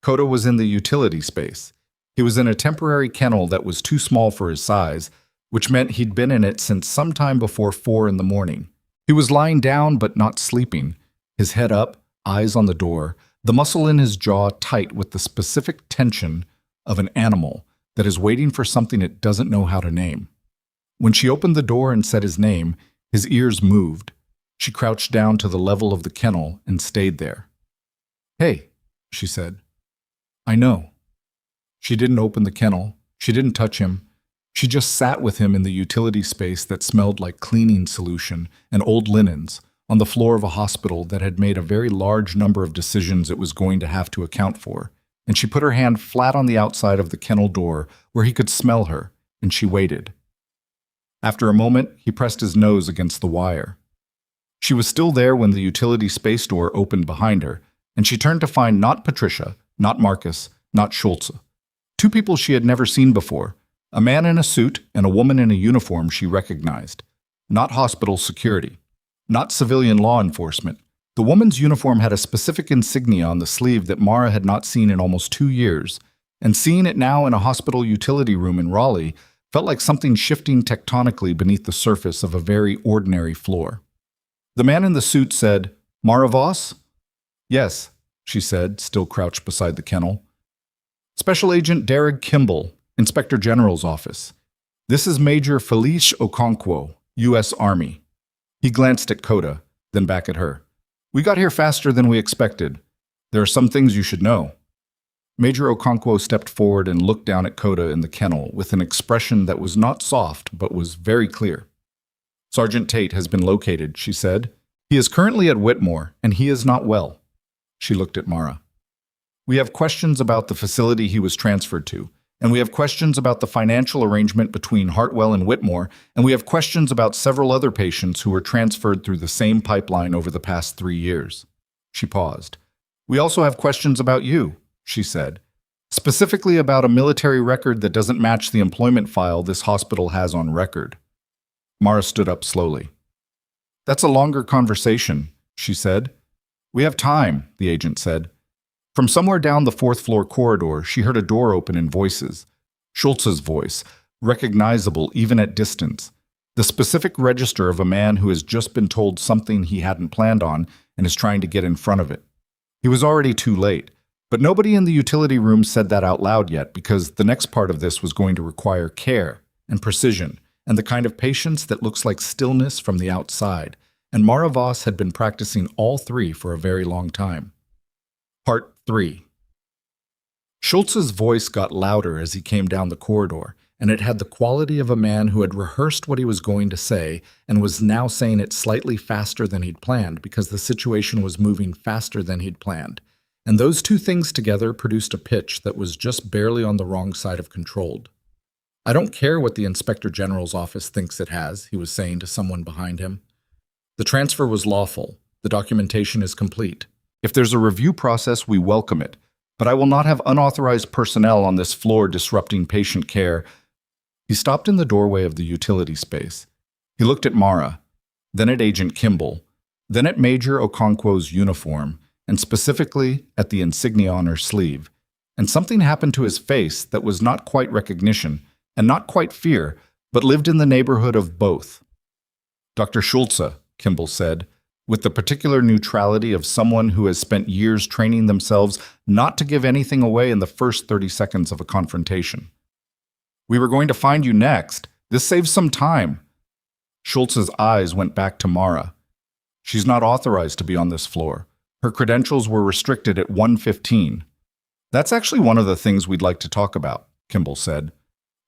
S1: Coda was in the utility space. He was in a temporary kennel that was too small for his size, which meant he'd been in it since sometime before 4 in the morning. He was lying down but not sleeping, his head up, eyes on the door, the muscle in his jaw tight with the specific tension of an animal that is waiting for something it doesn't know how to name. When she opened the door and said his name, his ears moved. She crouched down to the level of the kennel and stayed there. "Hey," she said. "I know." She didn't open the kennel. She didn't touch him. She just sat with him in the utility space that smelled like cleaning solution and old linens on the floor of a hospital that had made a very large number of decisions it was going to have to account for, and she put her hand flat on the outside of the kennel door where he could smell her, and she waited. After a moment, he pressed his nose against the wire. She was still there when the utility space door opened behind her, and she turned to find not Patricia, not Marcus, not Schulze. Two people she had never seen before, a man in a suit and a woman in a uniform she recognized. Not hospital security, not civilian law enforcement. The woman's uniform had a specific insignia on the sleeve that Mara had not seen in almost 2 years, and seeing it now in a hospital utility room in Raleigh felt like something shifting tectonically beneath the surface of a very ordinary floor. The man in the suit said, "Mara Voss?" "Yes," she said, still crouched beside the kennel. "Special Agent Derek Kimball, Inspector General's office. This is Major Felice Okonkwo, U.S. Army." He glanced at Coda, then back at her. "We got here faster than we expected. There are some things you should know." Major Okonkwo stepped forward and looked down at Coda in the kennel with an expression that was not soft but was very clear. "Sergeant Tate has been located," she said. "He is currently at Whitmore, and he is not well." She looked at Mara. "We have questions about the facility he was transferred to, and we have questions about the financial arrangement between Hartwell and Whitmore, and we have questions about several other patients who were transferred through the same pipeline over the past 3 years." She paused. "We also have questions about you," she said, "specifically about a military record that doesn't match the employment file this hospital has on record." Mara stood up slowly. "That's a longer conversation," she said. "We have time," the agent said. From somewhere down the 4th-floor corridor, she heard a door open and voices. Schulze's voice, recognizable even at distance. The specific register of a man who has just been told something he hadn't planned on and is trying to get in front of it. He was already too late, but nobody in the utility room said that out loud yet because the next part of this was going to require care and precision and the kind of patience that looks like stillness from the outside, and Mara Voss had been practicing all three for a very long time. Part 3. Schulze's voice got louder as he came down the corridor, and it had the quality of a man who had rehearsed what he was going to say and was now saying it slightly faster than he'd planned because the situation was moving faster than he'd planned. And those two things together produced a pitch that was just barely on the wrong side of controlled. "I don't care what the Inspector General's office thinks it has," he was saying to someone behind him. "The transfer was lawful. The documentation is complete. If there's a review process, we welcome it. But I will not have unauthorized personnel on this floor disrupting patient care." He stopped in the doorway of the utility space. He looked at Mara, then at Agent Kimball, then at Major Okonkwo's uniform, and specifically at the insignia on her sleeve. And something happened to his face that was not quite recognition, and not quite fear, but lived in the neighborhood of both. "Dr. Schulze," Kimball said, with the particular neutrality of someone who has spent years training themselves not to give anything away in the first 30 seconds of a confrontation. "We were going to find you next. This saves some time." Schulze's eyes went back to Mara. "She's not authorized to be on this floor. Her credentials were restricted at 1:15. "That's actually one of the things we'd like to talk about," Kimball said.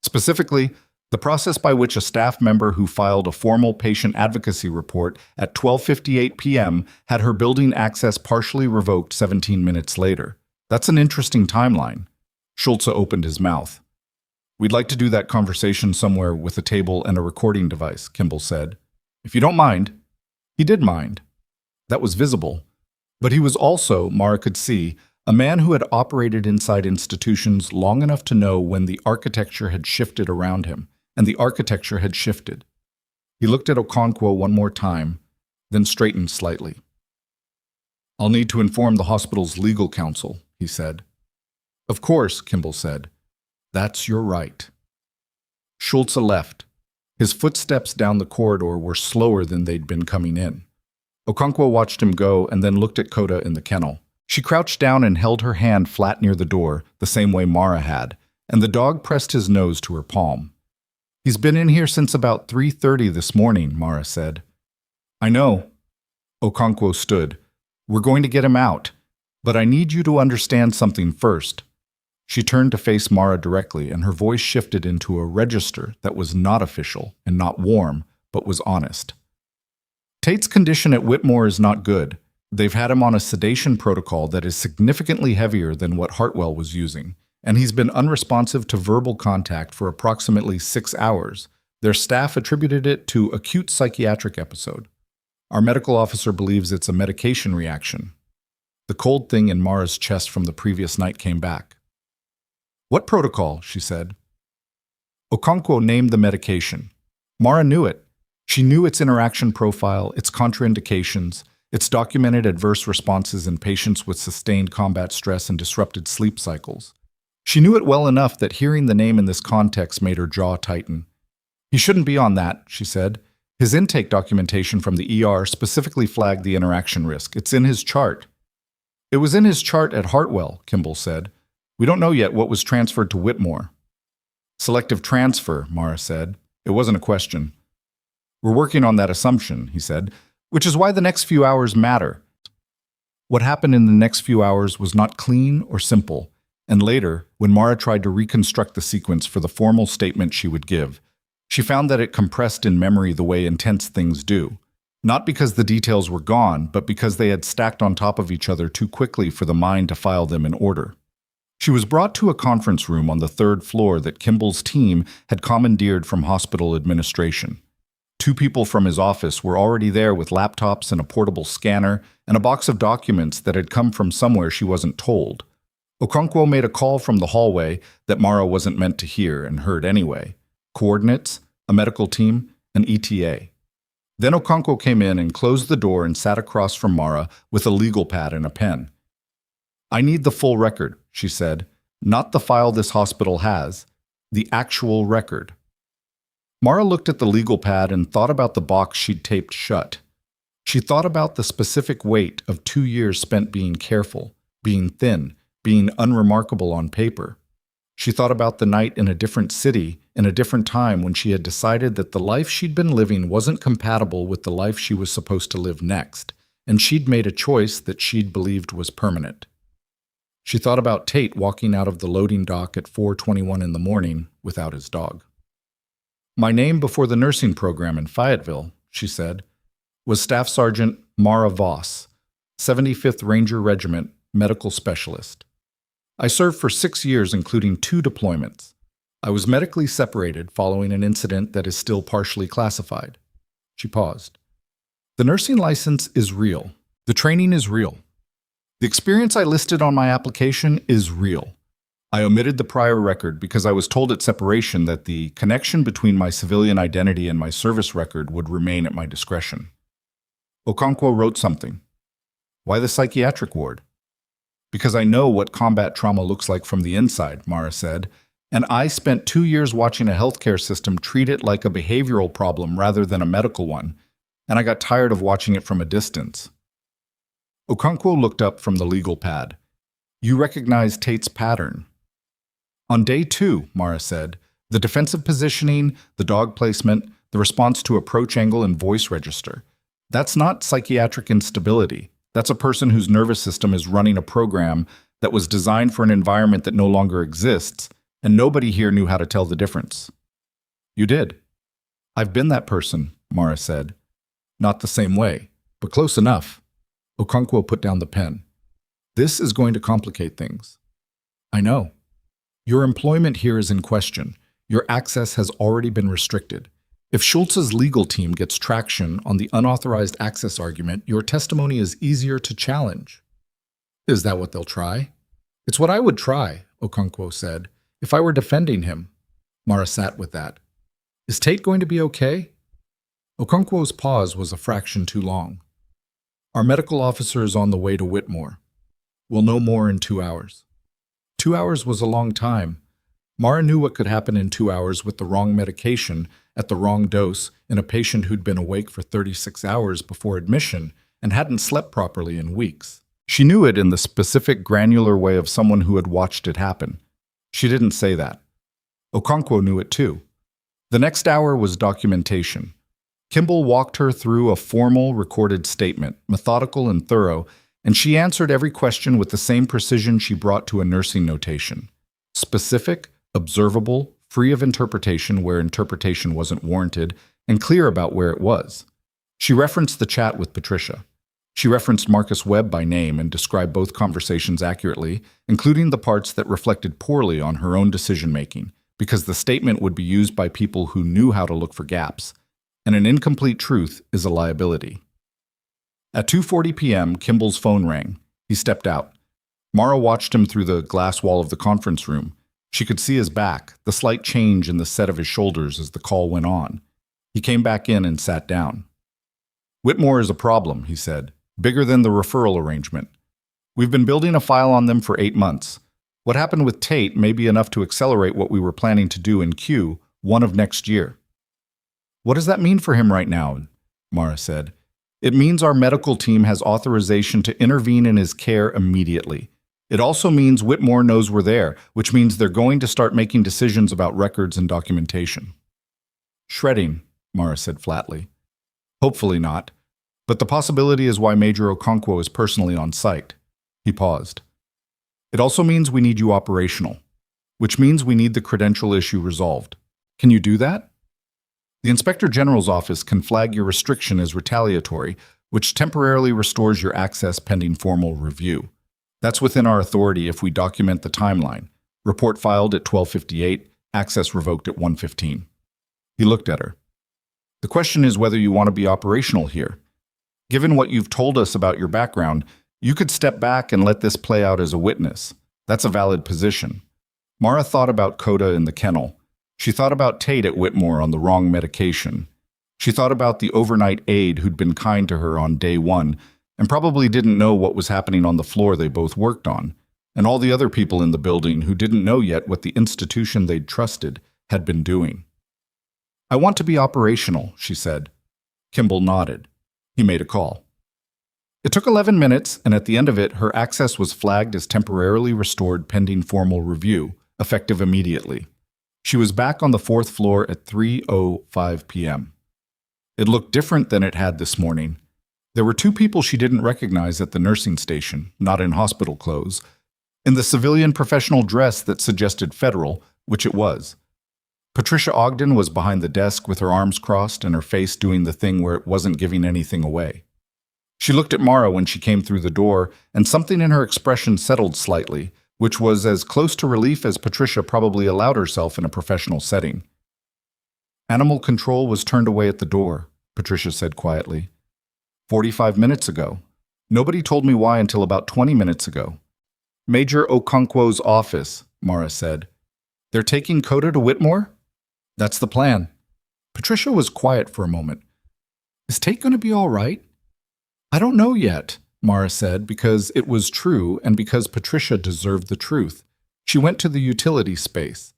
S1: "Specifically, the process by which a staff member who filed a formal patient advocacy report at 12:58 p.m. had her building access partially revoked 17 minutes later. That's an interesting timeline." Schulze opened his mouth. "We'd like to do that conversation somewhere with a table and a recording device," Kimball said. "If you don't mind." He did mind. That was visible. But he was also, Mara could see, a man who had operated inside institutions long enough to know when the architecture had shifted around him, and the architecture had shifted. He looked at Okonkwo one more time, then straightened slightly. "I'll need to inform the hospital's legal counsel," he said. "Of course," Kimball said. "That's your right." Schulze left. His footsteps down the corridor were slower than they'd been coming in. Okonkwo watched him go and then looked at Koda in the kennel. She crouched down and held her hand flat near the door, the same way Mara had, and the dog pressed his nose to her palm. "He's been in here since about 3:30 this morning," Mara said. "I know." Okonkwo stood. "We're going to get him out, but I need you to understand something first." She turned to face Mara directly, and her voice shifted into a register that was not official and not warm, but was honest. "Tate's condition at Whitmore is not good. They've had him on a sedation protocol that is significantly heavier than what Hartwell was using, and he's been unresponsive to verbal contact for approximately 6 hours. Their staff attributed it to acute psychiatric episode. Our medical officer believes it's a medication reaction." The cold thing in Mara's chest from the previous night came back. "What protocol?" she said. Okonkwo named the medication. Mara knew it. She knew its interaction profile, its contraindications, its documented adverse responses in patients with sustained combat stress and disrupted sleep cycles. She knew it well enough that hearing the name in this context made her jaw tighten. "He shouldn't be on that," she said. "His intake documentation from the ER specifically flagged the interaction risk. It's in his chart." "It was in his chart at Hartwell," Kimball said. "We don't know yet what was transferred to Whitmore." "Selective transfer," Mara said. It wasn't a question. "We're working on that assumption," he said, "which is why the next few hours matter." What happened in the next few hours was not clean or simple, and later, when Mara tried to reconstruct the sequence for the formal statement she would give, she found that it compressed in memory the way intense things do. Not because the details were gone, but because they had stacked on top of each other too quickly for the mind to file them in order. She was brought to a conference room on the 3rd floor that Kimball's team had commandeered from hospital administration. 2 people from his office were already there with laptops and a portable scanner and a box of documents that had come from somewhere she wasn't told. Okonkwo made a call from the hallway that Mara wasn't meant to hear and heard anyway. Coordinates, a medical team, an ETA. Then Okonkwo came in and closed the door and sat across from Mara with a legal pad and a pen. "I need the full record," she said. "Not the file this hospital has. The actual record." Mara looked at the legal pad and thought about the box she'd taped shut. She thought about the specific weight of 2 years spent being careful, being thin, being unremarkable on paper. She thought about the night in a different city, in a different time when she had decided that the life she'd been living wasn't compatible with the life she was supposed to live next, and she'd made a choice that she'd believed was permanent. She thought about Tate walking out of the loading dock at 4:21 in the morning without his dog. "My name before the nursing program in Fayetteville," she said, "was Staff Sergeant Mara Voss, 75th Ranger Regiment, medical specialist. I served for 6 years, including 2 deployments. I was medically separated following an incident that is still partially classified." She paused. "The nursing license is real. The training is real. The experience I listed on my application is real. I omitted the prior record because I was told at separation that the connection between my civilian identity and my service record would remain at my discretion." Okonkwo wrote something. "Why the psychiatric ward?" "Because I know what combat trauma looks like from the inside," Mara said, "and I spent 2 years watching a healthcare system treat it like a behavioral problem rather than a medical one, and I got tired of watching it from a distance." Okonkwo looked up from the legal pad. "You recognize Tate's pattern." "On day 2, Mara said, "the defensive positioning, the dog placement, the response to approach angle and voice register. That's not psychiatric instability. That's a person whose nervous system is running a program that was designed for an environment that no longer exists, and nobody here knew how to tell the difference." "You did." "I've been that person," Mara said. "Not the same way, but close enough." Okonkwo put down the pen. "This is going to complicate things." "I know. Your employment here is in question. Your access has already been restricted. If Schultz's legal team gets traction on the unauthorized access argument, your testimony is easier to challenge." "Is that what they'll try?" "It's what I would try," Okonkwo said, "if I were defending him." Mara sat with that. "Is Tate going to be okay?" Okonkwo's pause was a fraction too long. "Our medical officer is on the way to Whitmore. We'll know more in 2 hours." 2 hours was a long time. Mara knew what could happen in 2 hours with the wrong medication, at the wrong dose in a patient who'd been awake for 36 hours before admission and hadn't slept properly in weeks. She knew it in the specific granular way of someone who had watched it happen. She didn't say that. Okonkwo knew it too. The next hour was documentation. Kimball walked her through a formal, recorded statement, methodical and thorough, and she answered every question with the same precision she brought to a nursing notation. Specific, observable, free of interpretation where interpretation wasn't warranted, and clear about where it was. She referenced the chat with Patricia. She referenced Marcus Webb by name and described both conversations accurately, including the parts that reflected poorly on her own decision-making, because the statement would be used by people who knew how to look for gaps. And an incomplete truth is a liability. At 2:40 p.m., Kimball's phone rang. He stepped out. Mara watched him through the glass wall of the conference room. She could see his back, the slight change in the set of his shoulders as the call went on. He came back in and sat down. "Whitmore is a problem," he said, "bigger than the referral arrangement. We've been building a file on them for 8 months. What happened with Tate may be enough to accelerate what we were planning to do in Q1 of next year." "What does that mean for him right now?" Mara said. "It means our medical team has authorization to intervene in his care immediately. It also means Whitmore knows we're there, which means they're going to start making decisions about records and documentation." "Shredding," Mara said flatly. "Hopefully not. But the possibility is why Major Okonkwo is personally on site." He paused. "It also means we need you operational, which means we need the credential issue resolved. Can you do that? The Inspector General's office can flag your restriction as retaliatory, which temporarily restores your access pending formal review. That's within our authority if we document the timeline. Report filed at 12:58, access revoked at 1:15. He looked at her. "The question is whether you want to be operational here. Given what you've told us about your background, you could step back and let this play out as a witness. That's a valid position." Mara thought about Coda in the kennel. She thought about Tate at Whitmore on the wrong medication. She thought about the overnight aide who'd been kind to her on day one and probably didn't know what was happening on the floor they both worked on, and all the other people in the building who didn't know yet what the institution they'd trusted had been doing. "I want to be operational," she said. Kimball nodded. He made a call. It took 11 minutes, and at the end of it, her access was flagged as temporarily restored pending formal review, effective immediately. She was back on the 4th floor at 3:05 p.m. It looked different than it had this morning. There were 2 people she didn't recognize at the nursing station, not in hospital clothes, in the civilian professional dress that suggested federal, which it was. Patricia Ogden was behind the desk with her arms crossed and her face doing the thing where it wasn't giving anything away. She looked at Mara when she came through the door, and something in her expression settled slightly, which was as close to relief as Patricia probably allowed herself in a professional setting. "Animal control was turned away at the door," Patricia said quietly. 45 minutes ago. Nobody told me why until about 20 minutes ago." "Major Okonkwo's office," Mara said. "They're taking Coda to Whitmore?" "That's the plan." Patricia was quiet for a moment. "Is Tate going to be all right?" "I don't know yet," Mara said, because it was true and because Patricia deserved the truth. She went to the utility space.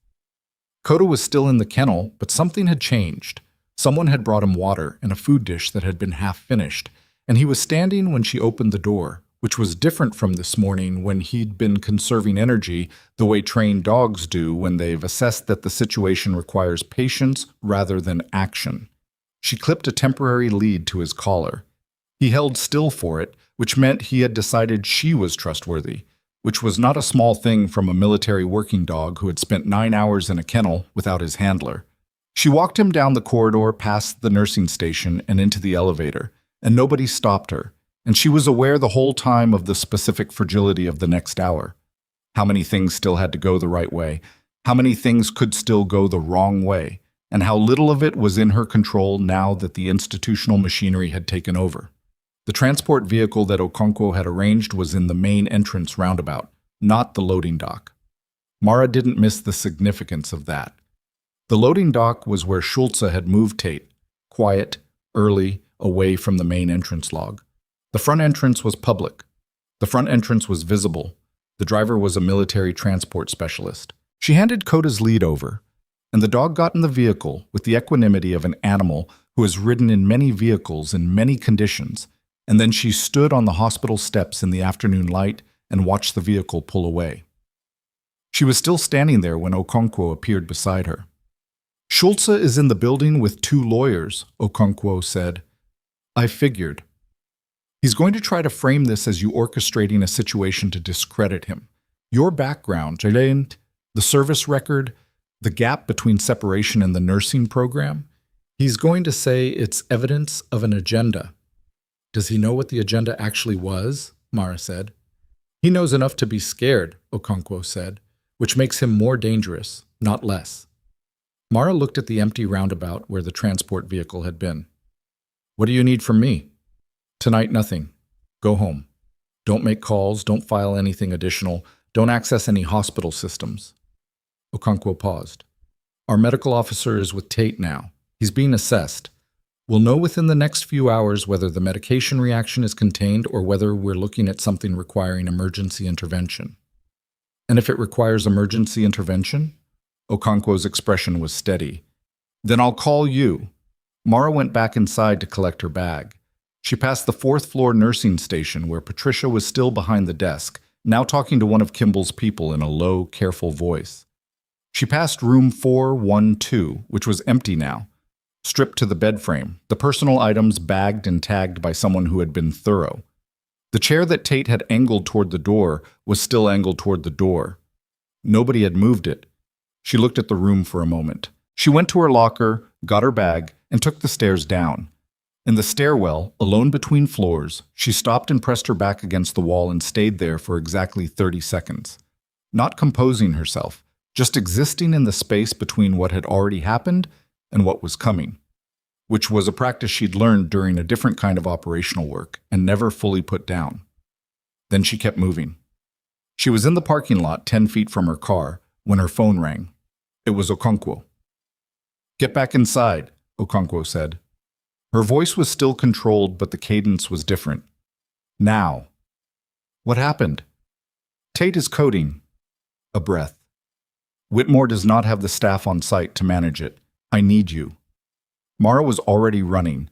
S1: Coda was still in the kennel, but something had changed. Someone had brought him water and a food dish that had been half finished, and he was standing when she opened the door, which was different from this morning when he'd been conserving energy the way trained dogs do when they've assessed that the situation requires patience rather than action. She clipped a temporary lead to his collar. He held still for it, which meant he had decided she was trustworthy, which was not a small thing from a military working dog who had spent 9 hours in a kennel without his handler. She walked him down the corridor past the nursing station and into the elevator, and nobody stopped her, and she was aware the whole time of the specific fragility of the next hour. How many things still had to go the right way, how many things could still go the wrong way, and how little of it was in her control now that the institutional machinery had taken over. The transport vehicle that Okonkwo had arranged was in the main entrance roundabout, not the loading dock. Mara didn't miss the significance of that. The loading dock was where Schulze had moved Tate, quiet, early, away from the main entrance log. The front entrance was public. The front entrance was visible. The driver was a military transport specialist. She handed Coda's lead over. and the dog got in the vehicle with the equanimity of an animal who has ridden in many vehicles in many conditions, and then she stood on the hospital steps in the afternoon light and watched the vehicle pull away. She was still standing there when Okonkwo appeared beside her. "Schulze is in the building with 2 lawyers, Okonkwo said. "I figured. He's going to try to frame this as you orchestrating a situation to discredit him. Your background, the service record, the gap between separation and the nursing program, he's going to say it's evidence of an agenda." "Does he know what the agenda actually was?" Mara said. "He knows enough to be scared," Okonkwo said, "which makes him more dangerous, not less." Mara looked at the empty roundabout where the transport vehicle had been. "What do you need from me?" "Tonight, nothing. Go home. Don't make calls, don't file anything additional, don't access any hospital systems." Okonkwo paused. "Our medical officer is with Tate now. He's being assessed. We'll know within the next few hours whether the medication reaction is contained or whether we're looking at something requiring emergency intervention." "And if it requires emergency intervention?" Okonkwo's expression was steady. "Then I'll call you." Mara went back inside to collect her bag. She passed the 4th-floor nursing station where Patricia was still behind the desk, now talking to one of Kimball's people in a low, careful voice. She passed room 412, which was empty now, stripped to the bed frame, the personal items bagged and tagged by someone who had been thorough. The chair that Tate had angled toward the door was still angled toward the door. Nobody had moved it. She looked at the room for a moment. She went to her locker, got her bag, and took the stairs down. In the stairwell, alone between floors, she stopped and pressed her back against the wall and stayed there for exactly 30 seconds. Not composing herself, just existing in the space between what had already happened and what was coming, which was a practice she'd learned during a different kind of operational work and never fully put down. Then she kept moving. She was in the parking lot 10 feet from her car when her phone rang. It was Okonkwo. "Get back inside," Okonkwo said. Her voice was still controlled, but the cadence was different. "Now." "What happened?" "Tate is coding." A breath. "Whitmore does not have the staff on site to manage it. I need you." Mara was already running.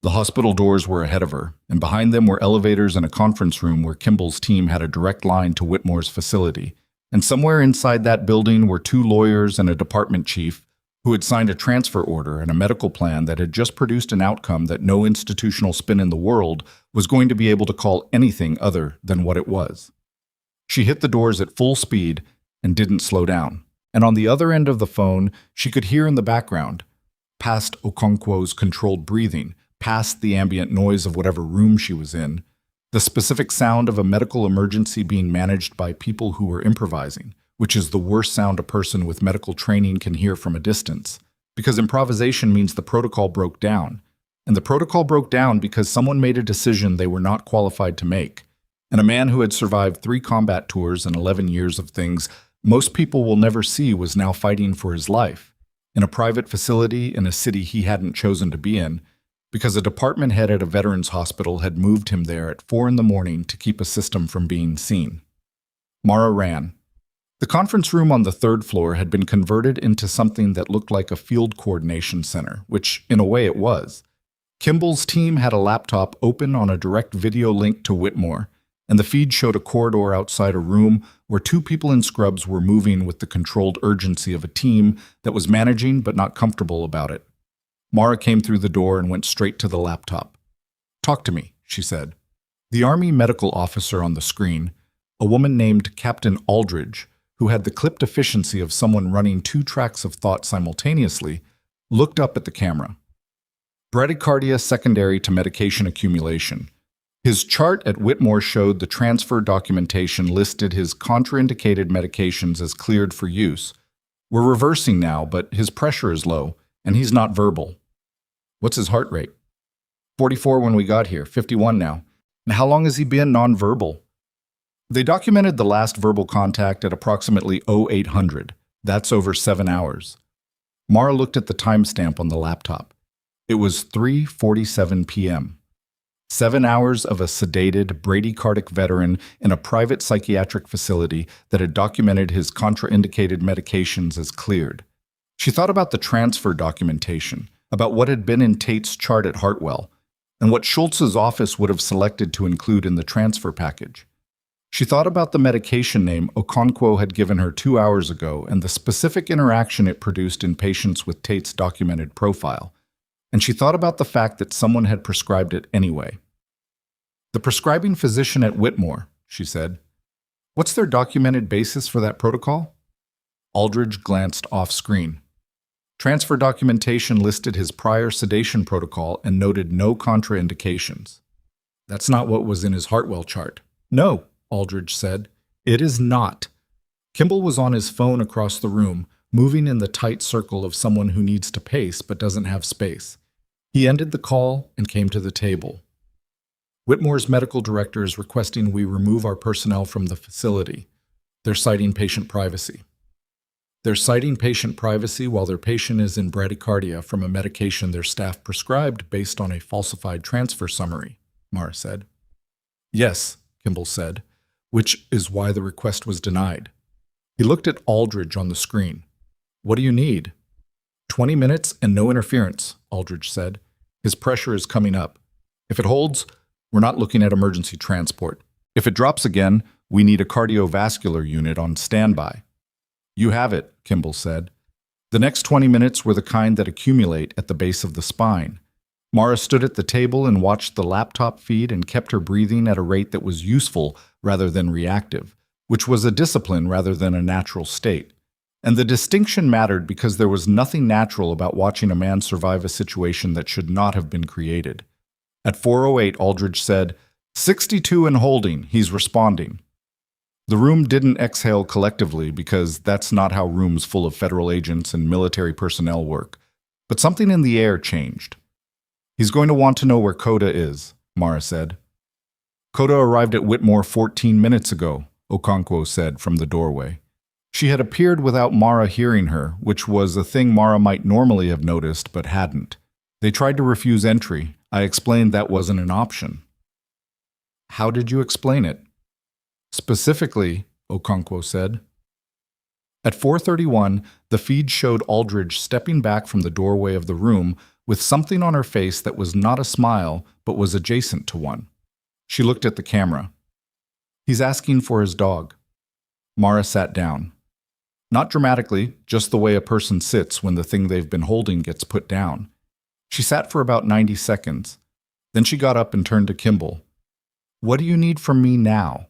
S1: The hospital doors were ahead of her, and behind them were elevators and a conference room where Kimball's team had a direct line to Whitmore's facility. And somewhere inside that building were 2 lawyers and a department chief who had signed a transfer order and a medical plan that had just produced an outcome that no institutional spin in the world was going to be able to call anything other than what it was. She hit the doors at full speed and didn't slow down. And on the other end of the phone, she could hear in the background, past Okonkwo's controlled breathing, past the ambient noise of whatever room she was in, the specific sound of a medical emergency being managed by people who were improvising, which is the worst sound a person with medical training can hear from a distance, because improvisation means the protocol broke down. And the protocol broke down because someone made a decision they were not qualified to make. And a man who had survived 3 combat tours and 11 years of things most people will never see was now fighting for his life, in a private facility in a city he hadn't chosen to be in, because a department head at a veterans hospital had moved him there at 4 a.m. to keep a system from being seen. Mara ran. The conference room on the 3rd floor had been converted into something that looked like a field coordination center, which, in a way, it was. Kimball's team had a laptop open on a direct video link to Whitmore, and the feed showed a corridor outside a room where 2 people in scrubs were moving with the controlled urgency of a team that was managing but not comfortable about it. Mara came through the door and went straight to the laptop. "Talk to me," she said. The Army medical officer on the screen, a woman named Captain Aldridge, who had the clipped efficiency of someone running 2 tracks of thought simultaneously, looked up at the camera. Bradycardia secondary to medication accumulation. His chart at Whitmore showed the transfer documentation listed his contraindicated medications as cleared for use. We're reversing now, but his pressure is low, and he's not verbal. What's his heart rate? 44 when we got here, 51 now. And how long has he been nonverbal? They documented the last verbal contact at approximately 0800. That's over 7 hours. Mara looked at the timestamp on the laptop. It was 3:47 p.m. 7 hours of a sedated, bradycardic veteran in a private psychiatric facility that had documented his contraindicated medications as cleared. She thought about the transfer documentation, about what had been in Tate's chart at Hartwell, and what Schultz's office would have selected to include in the transfer package. She thought about the medication name Okonkwo had given her 2 hours ago and the specific interaction it produced in patients with Tate's documented profile. And she thought about the fact that someone had prescribed it anyway. "The prescribing physician at Whitmore," she said. "What's their documented basis for that protocol?" Aldridge glanced off-screen. Transfer documentation listed his prior sedation protocol and noted no contraindications. "That's not what was in his Hartwell chart." "No," Aldridge said. "It is not." Kimball was on his phone across the room, moving in the tight circle of someone who needs to pace but doesn't have space. He ended the call and came to the table. "Whitmore's medical director is requesting we remove our personnel from the facility. They're citing patient privacy." "They're citing patient privacy while their patient is in bradycardia from a medication their staff prescribed based on a falsified transfer summary," Mara said. "Yes," Kimball said, "which is why the request was denied." He looked at Aldridge on the screen. "What do you need?" 20 minutes and no interference," Aldridge said. "His pressure is coming up. If it holds, we're not looking at emergency transport. If it drops again, we need a cardiovascular unit on standby." "You have it," Kimball said. The next 20 minutes were the kind that accumulate at the base of the spine. Mara stood at the table and watched the laptop feed and kept her breathing at a rate that was useful rather than reactive, which was a discipline rather than a natural state. And the distinction mattered because there was nothing natural about watching a man survive a situation that should not have been created. At 4:08, Aldridge said, 62 and holding, he's responding." The room didn't exhale collectively because that's not how rooms full of federal agents and military personnel work. But something in the air changed. "He's going to want to know where Coda is," Mara said. "Coda arrived at Whitmore 14 minutes ago," Okonkwo said from the doorway. She had appeared without Mara hearing her, which was a thing Mara might normally have noticed but hadn't. "They tried to refuse entry. I explained that wasn't an option." "How did you explain it?" "Specifically," Okonkwo said. At 4:31, the feed showed Aldridge stepping back from the doorway of the room with something on her face that was not a smile but was adjacent to one. She looked at the camera. "He's asking for his dog." Mara sat down. Not dramatically, just the way a person sits when the thing they've been holding gets put down. She sat for about 90 seconds. Then she got up and turned to Kimball. "What do you need from me now?"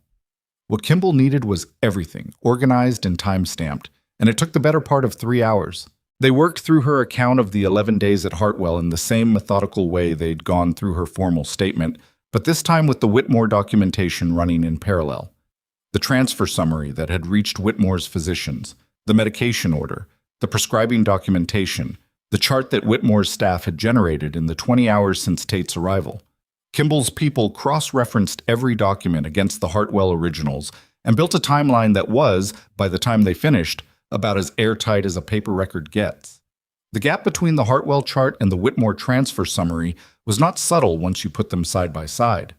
S1: What Kimball needed was everything, organized and time-stamped, and it took the better part of 3 hours. They worked through her account of the 11 days at Hartwell in the same methodical way they'd gone through her formal statement, but this time with the Whitmore documentation running in parallel. The transfer summary that had reached Whitmore's physicians, the medication order, the prescribing documentation, the chart that Whitmore's staff had generated in the 20 hours since Tate's arrival. Kimball's people cross-referenced every document against the Hartwell originals and built a timeline that was, by the time they finished, about as airtight as a paper record gets. The gap between the Hartwell chart and the Whitmore transfer summary was not subtle once you put them side by side.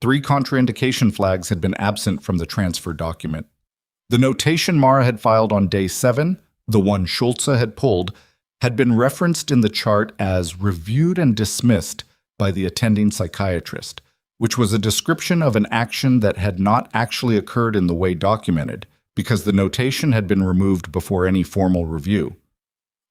S1: 3 contraindication flags had been absent from the transfer document. The notation Mara had filed on day 7, the one Schultze had pulled, had been referenced in the chart as reviewed and dismissed by the attending psychiatrist, which was a description of an action that had not actually occurred in the way documented, because the notation had been removed before any formal review.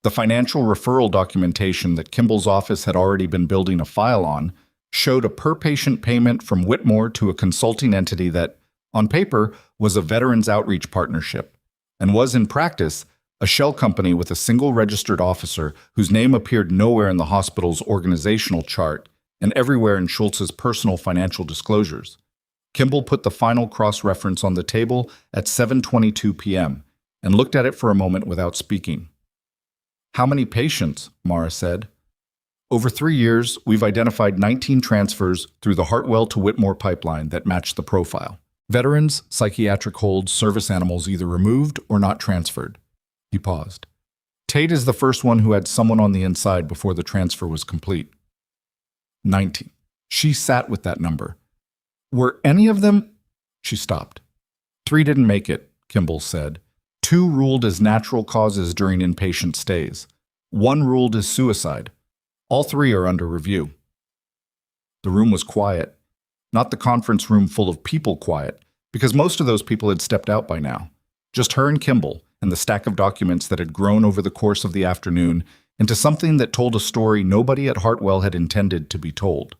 S1: The financial referral documentation that Kimball's office had already been building a file on showed a per-patient payment from Whitmore to a consulting entity that, on paper, was a Veterans Outreach Partnership, and was, in practice, a shell company with a single registered officer whose name appeared nowhere in the hospital's organizational chart and everywhere in Schultz's personal financial disclosures. Kimball put the final cross-reference on the table at 7:22 p.m. and looked at it for a moment without speaking. "How many patients?" Mara said. "Over 3 years, we've identified 19 transfers through the Hartwell to Whitmore pipeline that match the profile. Veterans, psychiatric holds, service animals either removed or not transferred." He paused. "Tate is the first one who had someone on the inside before the transfer was complete." 19. She sat with that number. "Were any of them—" She stopped. 3 didn't make it, Kimball said. 2 ruled as natural causes during inpatient stays. 1 ruled as suicide. All 3 are under review. The room was quiet. Not the conference room full of people quiet, because most of those people had stepped out by now. Just her and Kimball, and the stack of documents that had grown over the course of the afternoon into something that told a story nobody at Hartwell had intended to be told.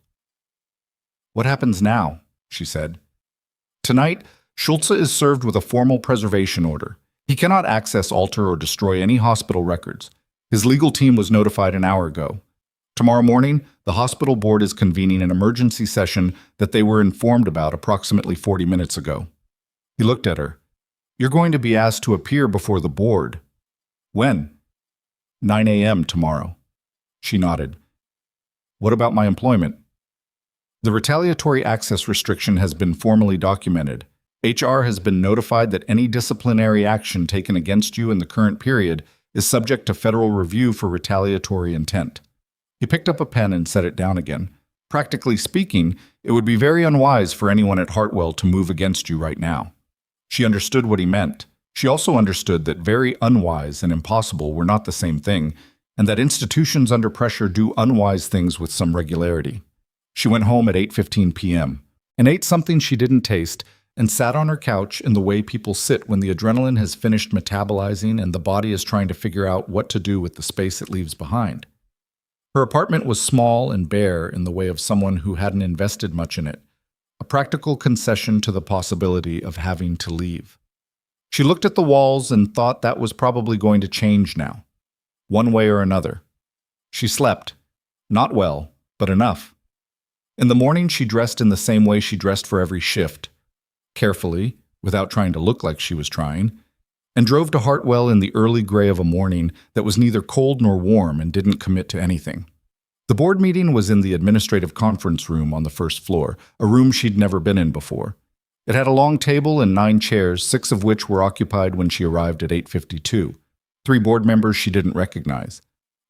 S1: "What happens now?" she said. "Tonight, Schulze is served with a formal preservation order. He cannot access, alter, or destroy any hospital records. His legal team was notified an hour ago. Tomorrow morning, the hospital board is convening an emergency session that they were informed about approximately 40 minutes ago." He looked at her. "You're going to be asked to appear before the board." "When?" 9 a.m. tomorrow." She nodded. "What about my employment?" "The retaliatory access restriction has been formally documented. HR has been notified that any disciplinary action taken against you in the current period is subject to federal review for retaliatory intent." He picked up a pen and set it down again. "Practically speaking, it would be very unwise for anyone at Hartwell to move against you right now." She understood what he meant. She also understood that very unwise and impossible were not the same thing, and that institutions under pressure do unwise things with some regularity. She went home at 8:15 p.m. and ate something she didn't taste and sat on her couch in the way people sit when the adrenaline has finished metabolizing and the body is trying to figure out what to do with the space it leaves behind. Her apartment was small and bare in the way of someone who hadn't invested much in it, a practical concession to the possibility of having to leave. She looked at the walls and thought that was probably going to change now, one way or another. She slept. Not well, but enough. In the morning, she dressed in the same way she dressed for every shift, carefully, without trying to look like she was trying, and drove to Hartwell in the early gray of a morning that was neither cold nor warm and didn't commit to anything. The board meeting was in the administrative conference room on the first floor, a room she'd never been in before. It had a long table and 9 chairs, 6 of which were occupied when she arrived at 8:52. 3 board members she didn't recognize.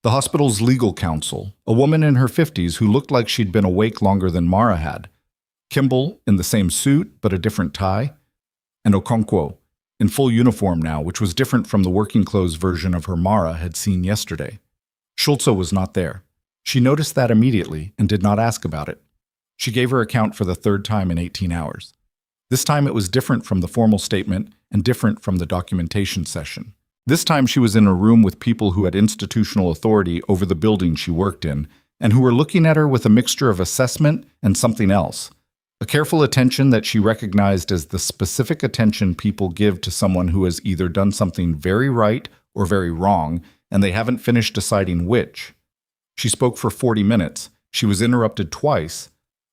S1: The hospital's legal counsel, a woman in her 50s who looked like she'd been awake longer than Mara had. Kimball, in the same suit but a different tie. And Okonkwo, in full uniform now, which was different from the working clothes version of her Mara had seen yesterday. Schulze was not there. She noticed that immediately and did not ask about it. She gave her account for the 3rd time in 18 hours. This time it was different from the formal statement and different from the documentation session. This time she was in a room with people who had institutional authority over the building she worked in and who were looking at her with a mixture of assessment and something else. A careful attention that she recognized as the specific attention people give to someone who has either done something very right or very wrong, and they haven't finished deciding which. She spoke for 40 minutes. She was interrupted twice,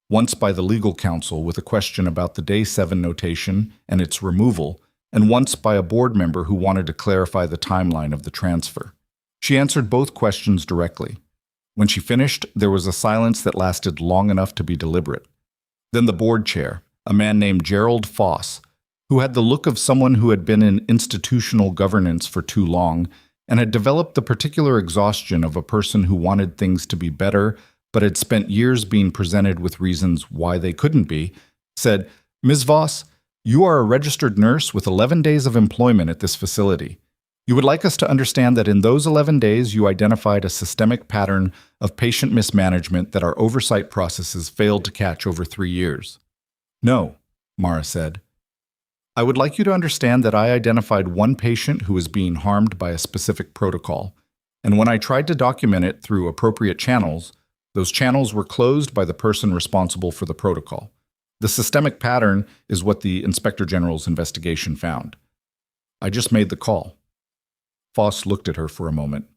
S1: once by the legal counsel with a question about the Day 7 notation and its removal, and once by a board member who wanted to clarify the timeline of the transfer. She answered both questions directly. When she finished, there was a silence that lasted long enough to be deliberate. Then the board chair, a man named Gerald Foss, who had the look of someone who had been in institutional governance for too long and had developed the particular exhaustion of a person who wanted things to be better but had spent years being presented with reasons why they couldn't be, said, "Ms. Voss, you are a registered nurse with 11 days of employment at this facility. You would like us to understand that in those 11 days you identified a systemic pattern of patient mismanagement that our oversight processes failed to catch over 3 years." "No," Mara said. "I would like you to understand that I identified one patient who was being harmed by a specific protocol, and when I tried to document it through appropriate channels, those channels were closed by the person responsible for the protocol. The systemic pattern is what the Inspector General's investigation found. I just made the call." Foss looked at her for a moment.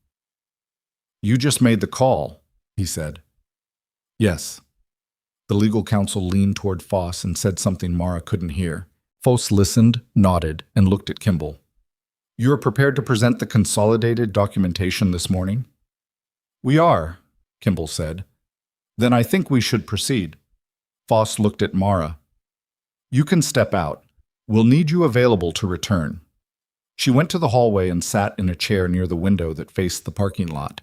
S1: "You just made the call," he said. "Yes." The legal counsel leaned toward Foss and said something Mara couldn't hear. Foss listened, nodded, and looked at Kimball. "You are prepared to present the consolidated documentation this morning?" "We are," Kimball said. "Then I think we should proceed." Foss looked at Mara. "You can step out. We'll need you available to return." She went to the hallway and sat in a chair near the window that faced the parking lot.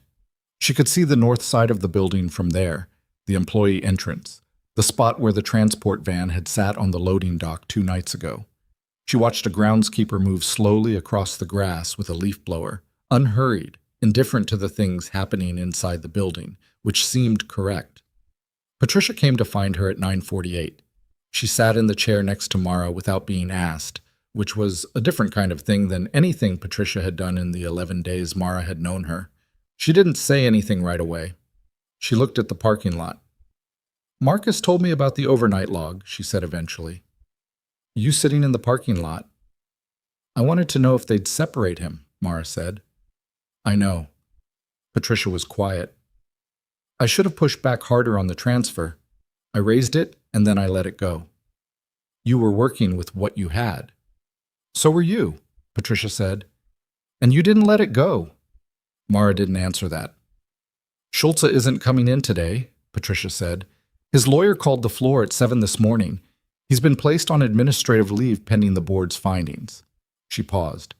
S1: She could see the north side of the building from there, the employee entrance, the spot where the transport van had sat on the loading dock 2 nights ago. She watched a groundskeeper move slowly across the grass with a leaf blower, unhurried, indifferent to the things happening inside the building, which seemed correct. Patricia came to find her at 9:48. She sat in the chair next to Mara without being asked, which was a different kind of thing than anything Patricia had done in the 11 days Mara had known her. She didn't say anything right away. She looked at the parking lot. "Marcus told me about the overnight log," she said eventually. "You sitting in the parking lot?" "I wanted to know if they'd separate him," Mara said. "I know." Patricia was quiet. "I should have pushed back harder on the transfer. I raised it, and then I let it go." "You were working with what you had." "So were you," Patricia said. "And you didn't let it go." Mara didn't answer that. "Schulze isn't coming in today," Patricia said. "His lawyer called the floor at 7 this morning. He's been placed on administrative leave pending the board's findings." She paused.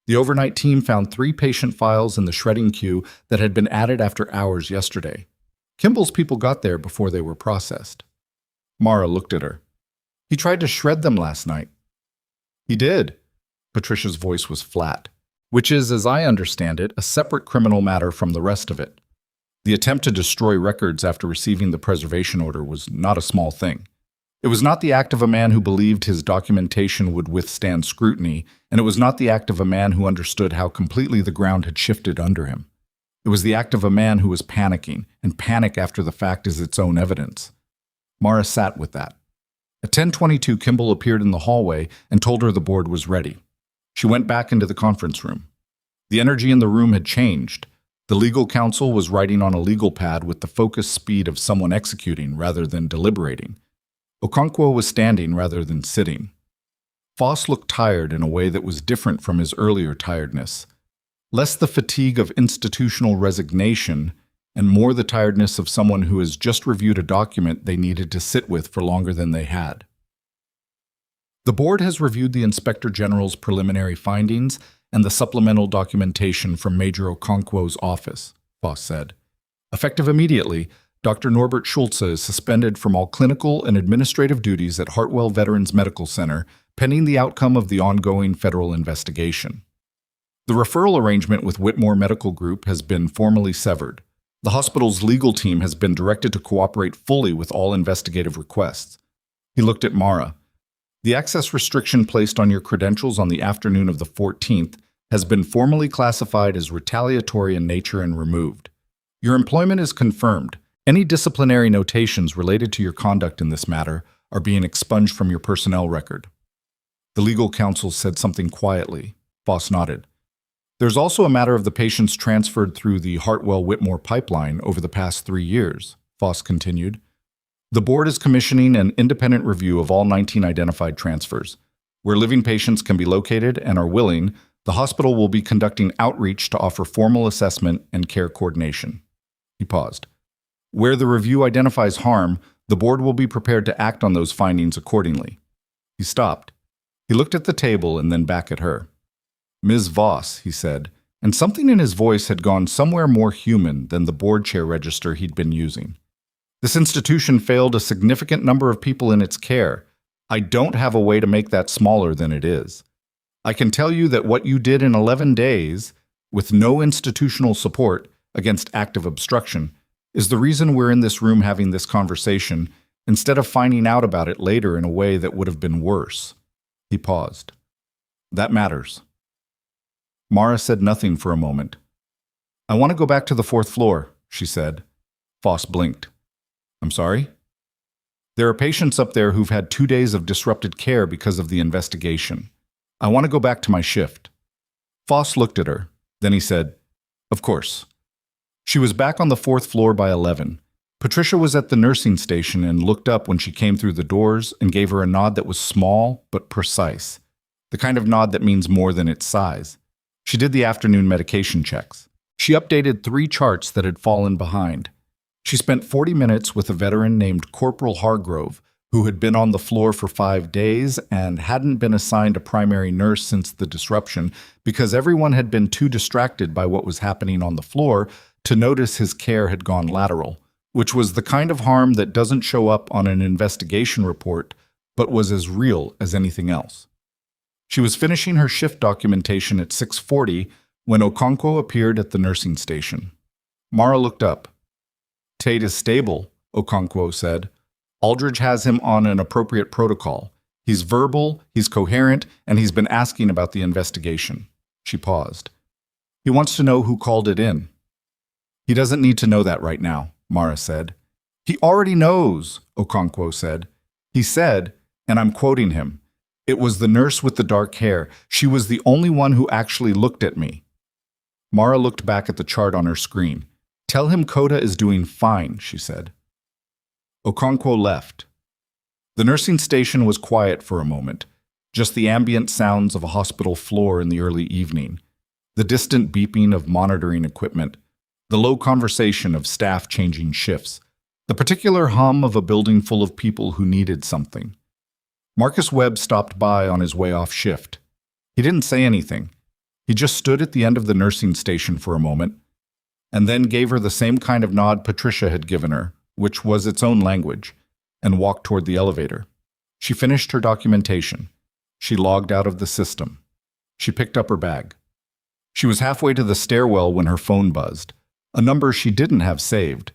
S1: The overnight team found 3 patient files in the shredding queue that had been added after hours yesterday. Kimball's people got there before they were processed. Mara looked at her. "He tried to shred them last night." "He did." Patricia's voice was flat, which is, as I understand it, a separate criminal matter from the rest of it. The attempt to destroy records after receiving the preservation order was not a small thing. It was not the act of a man who believed his documentation would withstand scrutiny, and it was not the act of a man who understood how completely the ground had shifted under him. It was the act of a man who was panicking, and panic after the fact is its own evidence. Mara sat with that. At 10:22, Kimball appeared in the hallway and told her the board was ready. She went back into the conference room. The energy in the room had changed. The legal counsel was writing on a legal pad with the focused speed of someone executing rather than deliberating. Okonkwo was standing rather than sitting. Foss looked tired in a way that was different from his earlier tiredness. Less the fatigue of institutional resignation, and more the tiredness of someone who has just reviewed a document they needed to sit with for longer than they had. "The board has reviewed the Inspector General's preliminary findings and the supplemental documentation from Major Okonkwo's office," Foss said. "Effective immediately, Dr. Norbert Schulze is suspended from all clinical and administrative duties at Hartwell Veterans Medical Center, pending the outcome of the ongoing federal investigation. The referral arrangement with Whitmore Medical Group has been formally severed. The hospital's legal team has been directed to cooperate fully with all investigative requests." He looked at Mara. "The access restriction placed on your credentials on the afternoon of the 14th has been formally classified as retaliatory in nature and removed. Your employment is confirmed. Any disciplinary notations related to your conduct in this matter are being expunged from your personnel record." The legal counsel said something quietly. Foss nodded. "There's also a matter of the patients transferred through the Hartwell-Whitmore pipeline over the past 3 years," Foss continued. "The board is commissioning an independent review of all 19 identified transfers. Where living patients can be located and are willing, the hospital will be conducting outreach to offer formal assessment and care coordination." He paused. "Where the review identifies harm, the board will be prepared to act on those findings accordingly." He stopped. He looked at the table and then back at her. "Ms. Voss," he said, and something in his voice had gone somewhere more human than the board chair register he'd been using. "This institution failed a significant number of people in its care. I don't have a way to make that smaller than it is. I can tell you that what you did in 11 days, with no institutional support against active obstruction, is the reason we're in this room having this conversation, instead of finding out about it later in a way that would have been worse." He paused. "That matters." Mara said nothing for a moment. "I want to go back to the 4th floor," she said. Foss blinked. "I'm sorry?" "There are patients up there who've had 2 days of disrupted care because of the investigation. I want to go back to my shift." Foss looked at her. Then he said, "Of course." She was back on the 4th floor by 11. Patricia was at the nursing station and looked up when she came through the doors and gave her a nod that was small but precise, the kind of nod that means more than its size. She did the afternoon medication checks. She updated 3 charts that had fallen behind. She spent 40 minutes with a veteran named Corporal Hargrove, who had been on the floor for 5 days and hadn't been assigned a primary nurse since the disruption because everyone had been too distracted by what was happening on the floor to notice his care had gone lateral, which was the kind of harm that doesn't show up on an investigation report but was as real as anything else. She was finishing her shift documentation at 6:40 when Okonkwo appeared at the nursing station. Mara looked up. Tate is stable, Okonkwo said. Aldridge has him on an appropriate protocol. He's verbal, he's coherent, and he's been asking about the investigation. She paused. He wants to know who called it in. He doesn't need to know that right now, Mara said. He already knows, Okonkwo said. He said, and I'm quoting him, "It was the nurse with the dark hair. She was the only one who actually looked at me." Mara looked back at the chart on her screen. Tell him Coda is doing fine, she said. Okonkwo left. The nursing station was quiet for a moment, just the ambient sounds of a hospital floor in the early evening, the distant beeping of monitoring equipment, the low conversation of staff changing shifts, the particular hum of a building full of people who needed something. Marcus Webb stopped by on his way off shift. He didn't say anything. He just stood at the end of the nursing station for a moment, and then gave her the same kind of nod Patricia had given her, which was its own language, and walked toward the elevator. She finished her documentation. She logged out of the system. She picked up her bag. She was halfway to the stairwell when her phone buzzed, a number she didn't have saved.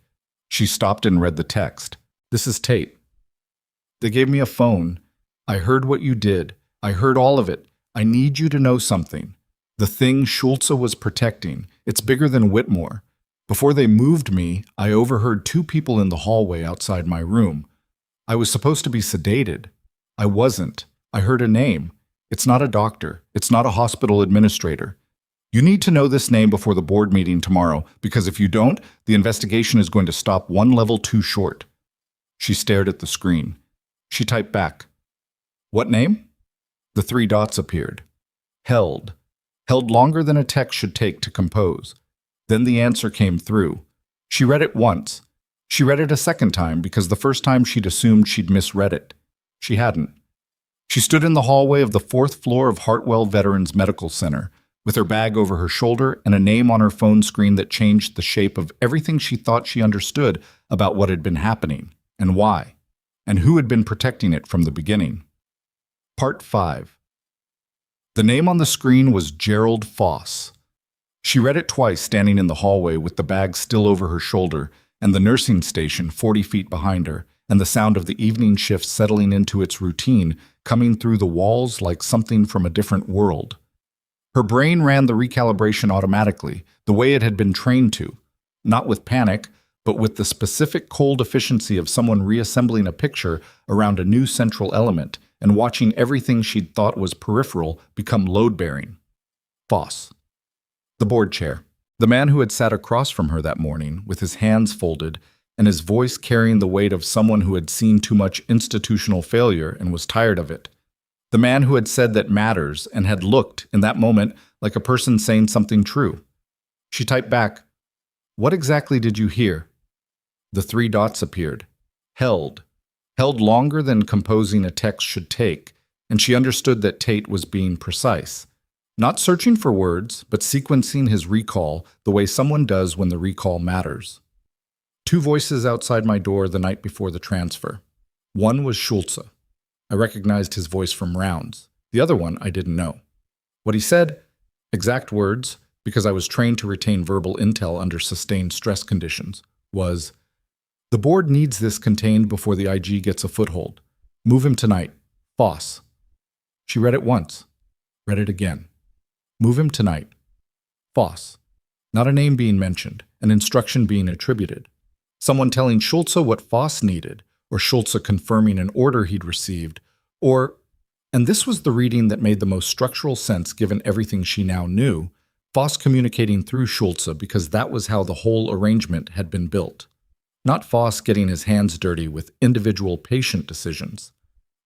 S1: She stopped and read the text. This is Tate. They gave me a phone. I heard what you did. I heard all of it. I need you to know something. The thing Schulze was protecting, it's bigger than Whitmore. Before they moved me, I overheard two people in the hallway outside my room. I was supposed to be sedated. I wasn't. I heard a name. It's not a doctor. It's not a hospital administrator. You need to know this name before the board meeting tomorrow, because if you don't, the investigation is going to stop one level too short. She stared at the screen. She typed back. What name? The 3 dots appeared. Held. Held longer than a text should take to compose. Then the answer came through. She read it once. She read it a second time because the first time she'd assumed she'd misread it. She hadn't. She stood in the hallway of the 4th floor of Hartwell Veterans Medical Center, with her bag over her shoulder and a name on her phone screen that changed the shape of everything she thought she understood about what had been happening, and why, and who had been protecting it from the beginning. Part 5. The name on the screen was Gerald Foss. She read it twice standing in the hallway with the bag still over her shoulder and the nursing station 40 feet behind her, and the sound of the evening shift settling into its routine coming through the walls like something from a different world. Her brain ran the recalibration automatically, the way it had been trained to, not with panic, but with the specific cold efficiency of someone reassembling a picture around a new central element and watching everything she'd thought was peripheral become load-bearing. Foss. The board chair. The man who had sat across from her that morning, with his hands folded, and his voice carrying the weight of someone who had seen too much institutional failure and was tired of it. The man who had said that matters and had looked, in that moment, like a person saying something true. She typed back, "What exactly did you hear?" The 3 dots appeared. Held. Held longer than composing a text should take, and she understood that Tate was being precise. Not searching for words, but sequencing his recall the way someone does when the recall matters. 2 voices outside my door the night before the transfer. One was Schulze. I recognized his voice from rounds. The other one I didn't know. What he said, exact words, because I was trained to retain verbal intel under sustained stress conditions, was, "The board needs this contained before the IG gets a foothold. Move him tonight. Foss." She read it once. Read it again. Move him tonight. Foss. Not a name being mentioned, an instruction being attributed. Someone telling Schulze what Foss needed, or Schulze confirming an order he'd received, or, and this was the reading that made the most structural sense given everything she now knew, Foss communicating through Schulze because that was how the whole arrangement had been built. Not Foss getting his hands dirty with individual patient decisions.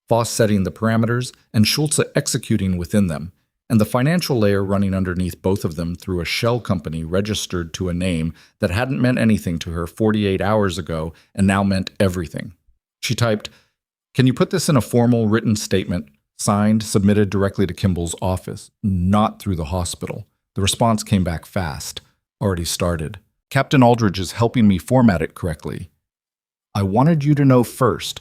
S1: Foss setting the parameters and Schulze executing within them, and the financial layer running underneath both of them through a shell company registered to a name that hadn't meant anything to her 48 hours ago and now meant everything. She typed, "Can you put this in a formal written statement, signed, submitted directly to Kimball's office, not through the hospital?" The response came back fast. Already started. "Captain Aldridge is helping me format it correctly. I wanted you to know first."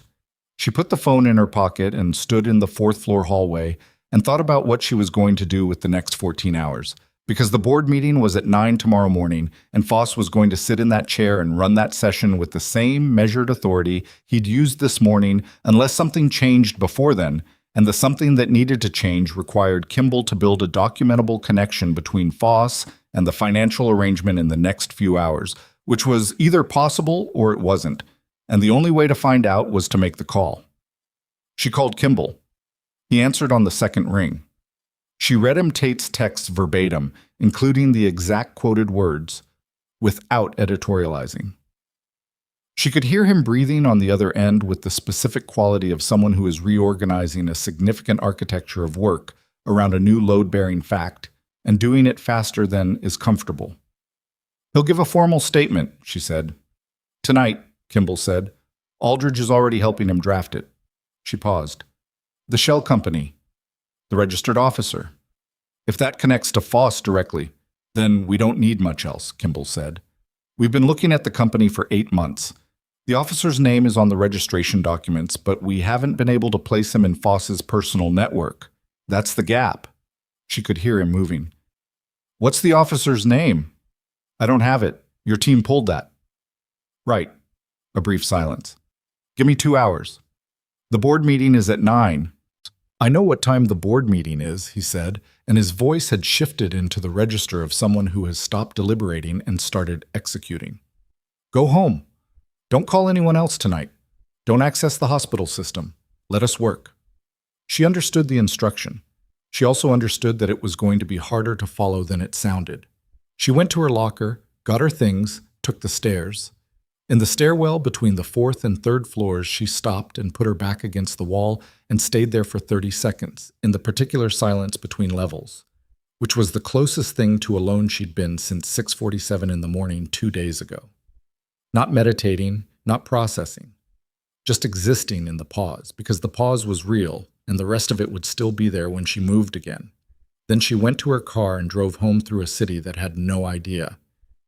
S1: She put the phone in her pocket and stood in the 4th floor hallway, and thought about what she was going to do with the next 14 hours. Because the board meeting was at 9 tomorrow morning, and Foss was going to sit in that chair and run that session with the same measured authority he'd used this morning unless something changed before then, and the something that needed to change required Kimball to build a documentable connection between Foss and the financial arrangement in the next few hours, which was either possible or it wasn't, and the only way to find out was to make the call. She called Kimball. He answered on the second ring. She read him Tate's text verbatim, including the exact quoted words, without editorializing. She could hear him breathing on the other end with the specific quality of someone who is reorganizing a significant architecture of work around a new load-bearing fact, and doing it faster than is comfortable. He'll give a formal statement, she said. Tonight, Kimball said. Aldridge is already helping him draft it. She paused. The shell company. The registered officer. If that connects to Foss directly, then we don't need much else, Kimball said. We've been looking at the company for 8 months. The officer's name is on the registration documents, but we haven't been able to place him in Foss's personal network. That's the gap. She could hear him moving. What's the officer's name? I don't have it. Your team pulled that. Right. A brief silence. Give me 2 hours. The board meeting is at 9. I know what time the board meeting is, he said, and his voice had shifted into the register of someone who has stopped deliberating and started executing. Go home. Don't call anyone else tonight. Don't access the hospital system. Let us work. She understood the instruction. She also understood that it was going to be harder to follow than it sounded. She went to her locker, got her things, took the stairs. In the stairwell between the 4th and 3rd floors, she stopped and put her back against the wall and stayed there for 30 seconds, in the particular silence between levels, which was the closest thing to alone she'd been since 6:47 in the morning 2 days ago. Not meditating, not processing, just existing in the pause, because the pause was real, and the rest of it would still be there when she moved again. Then she went to her car and drove home through a city that had no idea.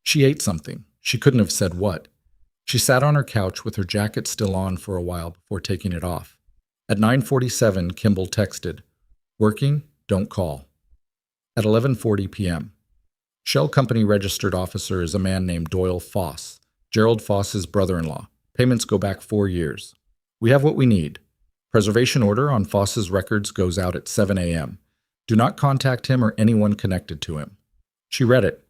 S1: She ate something. She couldn't have said what. She sat on her couch with her jacket still on for a while before taking it off. At 9:47, Kimball texted, "Working? Don't call." At 11:40 p.m., Shell Company registered officer is a man named Doyle Foss, Gerald Foss's brother-in-law. Payments go back 4 years. We have what we need. Preservation order on Foss's records goes out at 7 a.m. Do not contact him or anyone connected to him. She read it,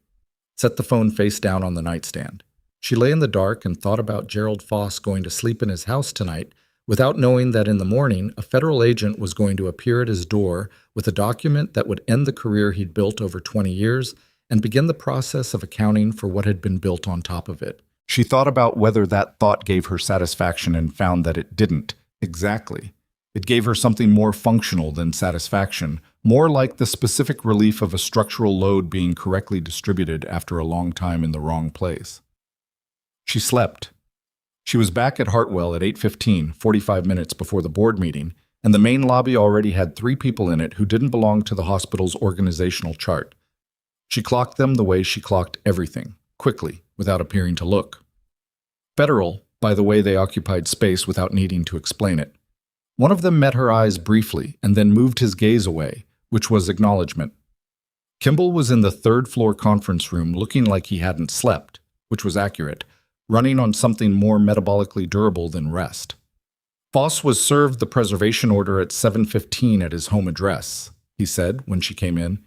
S1: set the phone face down on the nightstand. She lay in the dark and thought about Gerald Foss going to sleep in his house tonight without knowing that in the morning a federal agent was going to appear at his door with a document that would end the career he'd built over 20 years and begin the process of accounting for what had been built on top of it. She thought about whether that thought gave her satisfaction and found that it didn't. Exactly. It gave her something more functional than satisfaction, more like the specific relief of a structural load being correctly distributed after a long time in the wrong place. She slept. She was back at Hartwell at 8:15, 45 minutes before the board meeting, and the main lobby already had 3 people in it who didn't belong to the hospital's organizational chart. She clocked them the way she clocked everything, quickly, without appearing to look. Federal, by the way they occupied space without needing to explain it. One of them met her eyes briefly and then moved his gaze away, which was acknowledgement. Kimball was in the 3rd floor conference room looking like he hadn't slept, which was accurate, running on something more metabolically durable than rest. Foss was served the preservation order at 7:15 at his home address, he said when she came in.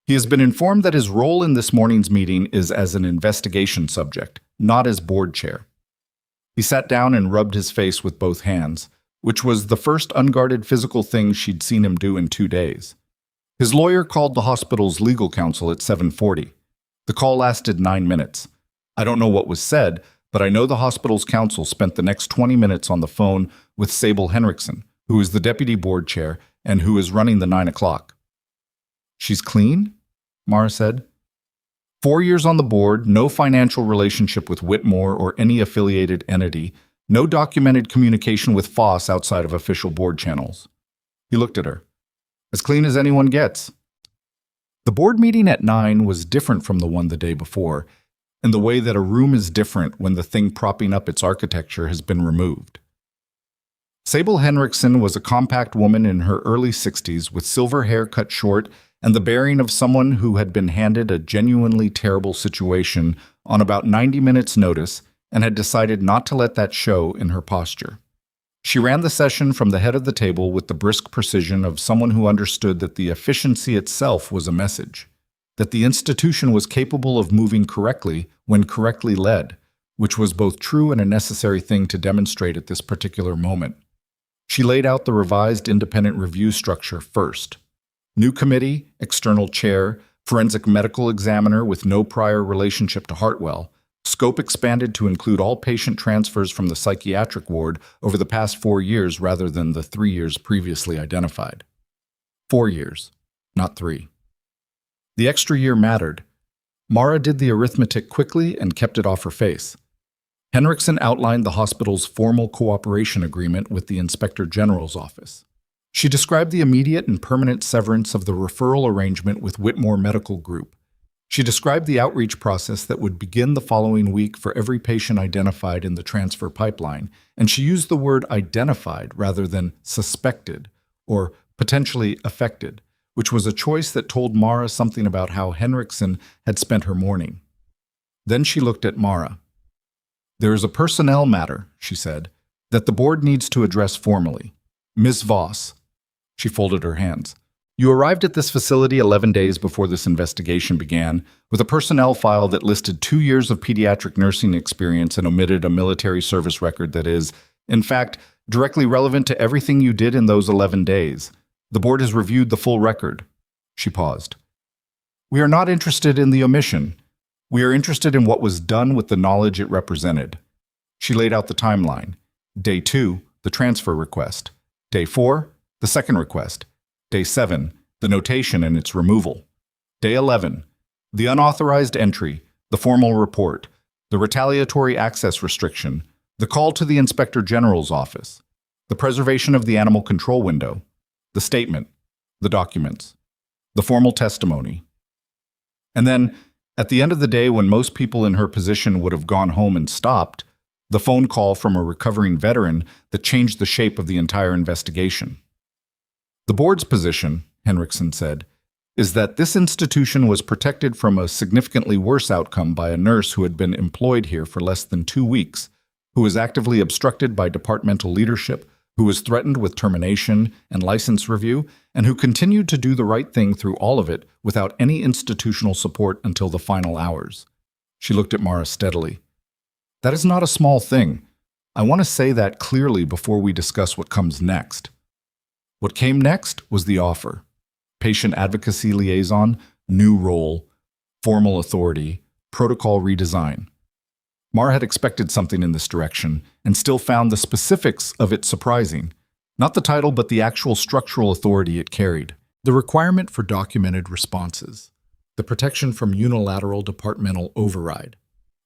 S1: He has been informed that his role in this morning's meeting is as an investigation subject, not as board chair. He sat down and rubbed his face with both hands, which was the first unguarded physical thing she'd seen him do in 2 days. His lawyer called the hospital's legal counsel at 7:40. The call lasted 9 minutes. I don't know what was said, but I know the hospital's counsel spent the next 20 minutes on the phone with Sable Henriksen, who is the deputy board chair and who is running the 9 o'clock. She's clean? Mara said. 4 years on the board, no financial relationship with Whitmore or any affiliated entity, no documented communication with Foss outside of official board channels. He looked at her. As clean as anyone gets. The board meeting at 9 was different from the one the day before, in the way that a room is different when the thing propping up its architecture has been removed. Sable Henriksen was a compact woman in her early 60s with silver hair cut short and the bearing of someone who had been handed a genuinely terrible situation on about 90 minutes' notice and had decided not to let that show in her posture. She ran the session from the head of the table with the brisk precision of someone who understood that the efficiency itself was a message, that the institution was capable of moving correctly when correctly led, which was both true and a necessary thing to demonstrate at this particular moment. She laid out the revised independent review structure first. New committee, external chair, forensic medical examiner with no prior relationship to Hartwell, scope expanded to include all patient transfers from the psychiatric ward over the past 4 years rather than the 3 years previously identified. 4 years, not 3. The extra year mattered. Mara did the arithmetic quickly and kept it off her face. Henriksen outlined the hospital's formal cooperation agreement with the Inspector General's office. She described the immediate and permanent severance of the referral arrangement with Whitmore Medical Group. She described the outreach process that would begin the following week for every patient identified in the transfer pipeline, and she used the word identified rather than suspected or potentially affected, which was a choice that told Mara something about how Henriksen had spent her morning. Then she looked at Mara. "There is a personnel matter," she said, "that the board needs to address formally. Ms. Voss." She folded her hands. "You arrived at this facility 11 days before this investigation began, with a personnel file that listed 2 years of pediatric nursing experience and omitted a military service record that is, in fact, directly relevant to everything you did in those 11 days. The board has reviewed the full record." She paused. "We are not interested in the omission. We are interested in what was done with the knowledge it represented." She laid out the timeline. Day 2, the transfer request. Day 4, the second request. Day 7, the notation and its removal. Day 11, the unauthorized entry, the formal report, the retaliatory access restriction, the call to the Inspector General's office, the preservation of the animal control window, the statement, the documents, the formal testimony. And then, at the end of the day when most people in her position would have gone home and stopped, the phone call from a recovering veteran that changed the shape of the entire investigation. "The board's position," Henriksen said, "is that this institution was protected from a significantly worse outcome by a nurse who had been employed here for less than 2 weeks, who was actively obstructed by departmental leadership, who was threatened with termination and license review, and who continued to do the right thing through all of it without any institutional support until the final hours." She looked at Mara steadily. "That is not a small thing. I want to say that clearly before we discuss what comes next." What came next was the offer. Patient advocacy liaison, new role, formal authority, protocol redesign. Mara had expected something in this direction and still found the specifics of it surprising. Not the title, but the actual structural authority it carried. The requirement for documented responses. The protection from unilateral departmental override.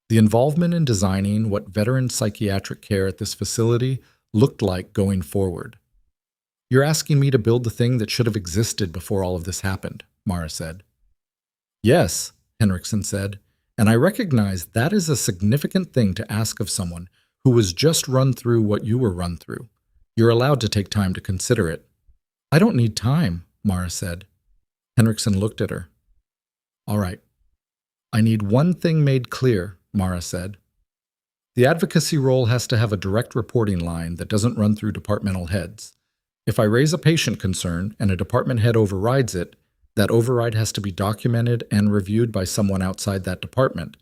S1: The involvement in designing what veteran psychiatric care at this facility looked like going forward. "You're asking me to build the thing that should have existed before all of this happened," Mara said. "Yes," Henriksen said, "and I recognize that is a significant thing to ask of someone who was just run through what you were run through. You're allowed to take time to consider it." "I don't need time," Mara said. Henriksen looked at her. "All right. I need one thing made clear," Mara said. "The advocacy role has to have a direct reporting line that doesn't run through departmental heads. If I raise a patient concern and a department head overrides it, that override has to be documented and reviewed by someone outside that department.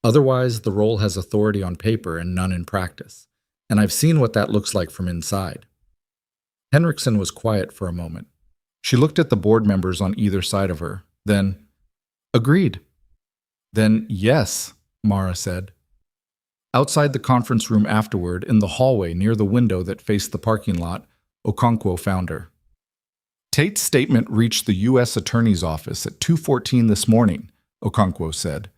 S1: Otherwise, the role has authority on paper and none in practice. And I've seen what that looks like from inside." Henriksen was quiet for a moment. She looked at the board members on either side of her. Then, "Agreed." "Then yes," Mara said. Outside the conference room afterward, in the hallway near the window that faced the parking lot, Okonkwo found her. "Tate's statement reached the U.S. Attorney's Office at 2:14 this morning," Okonkwo said.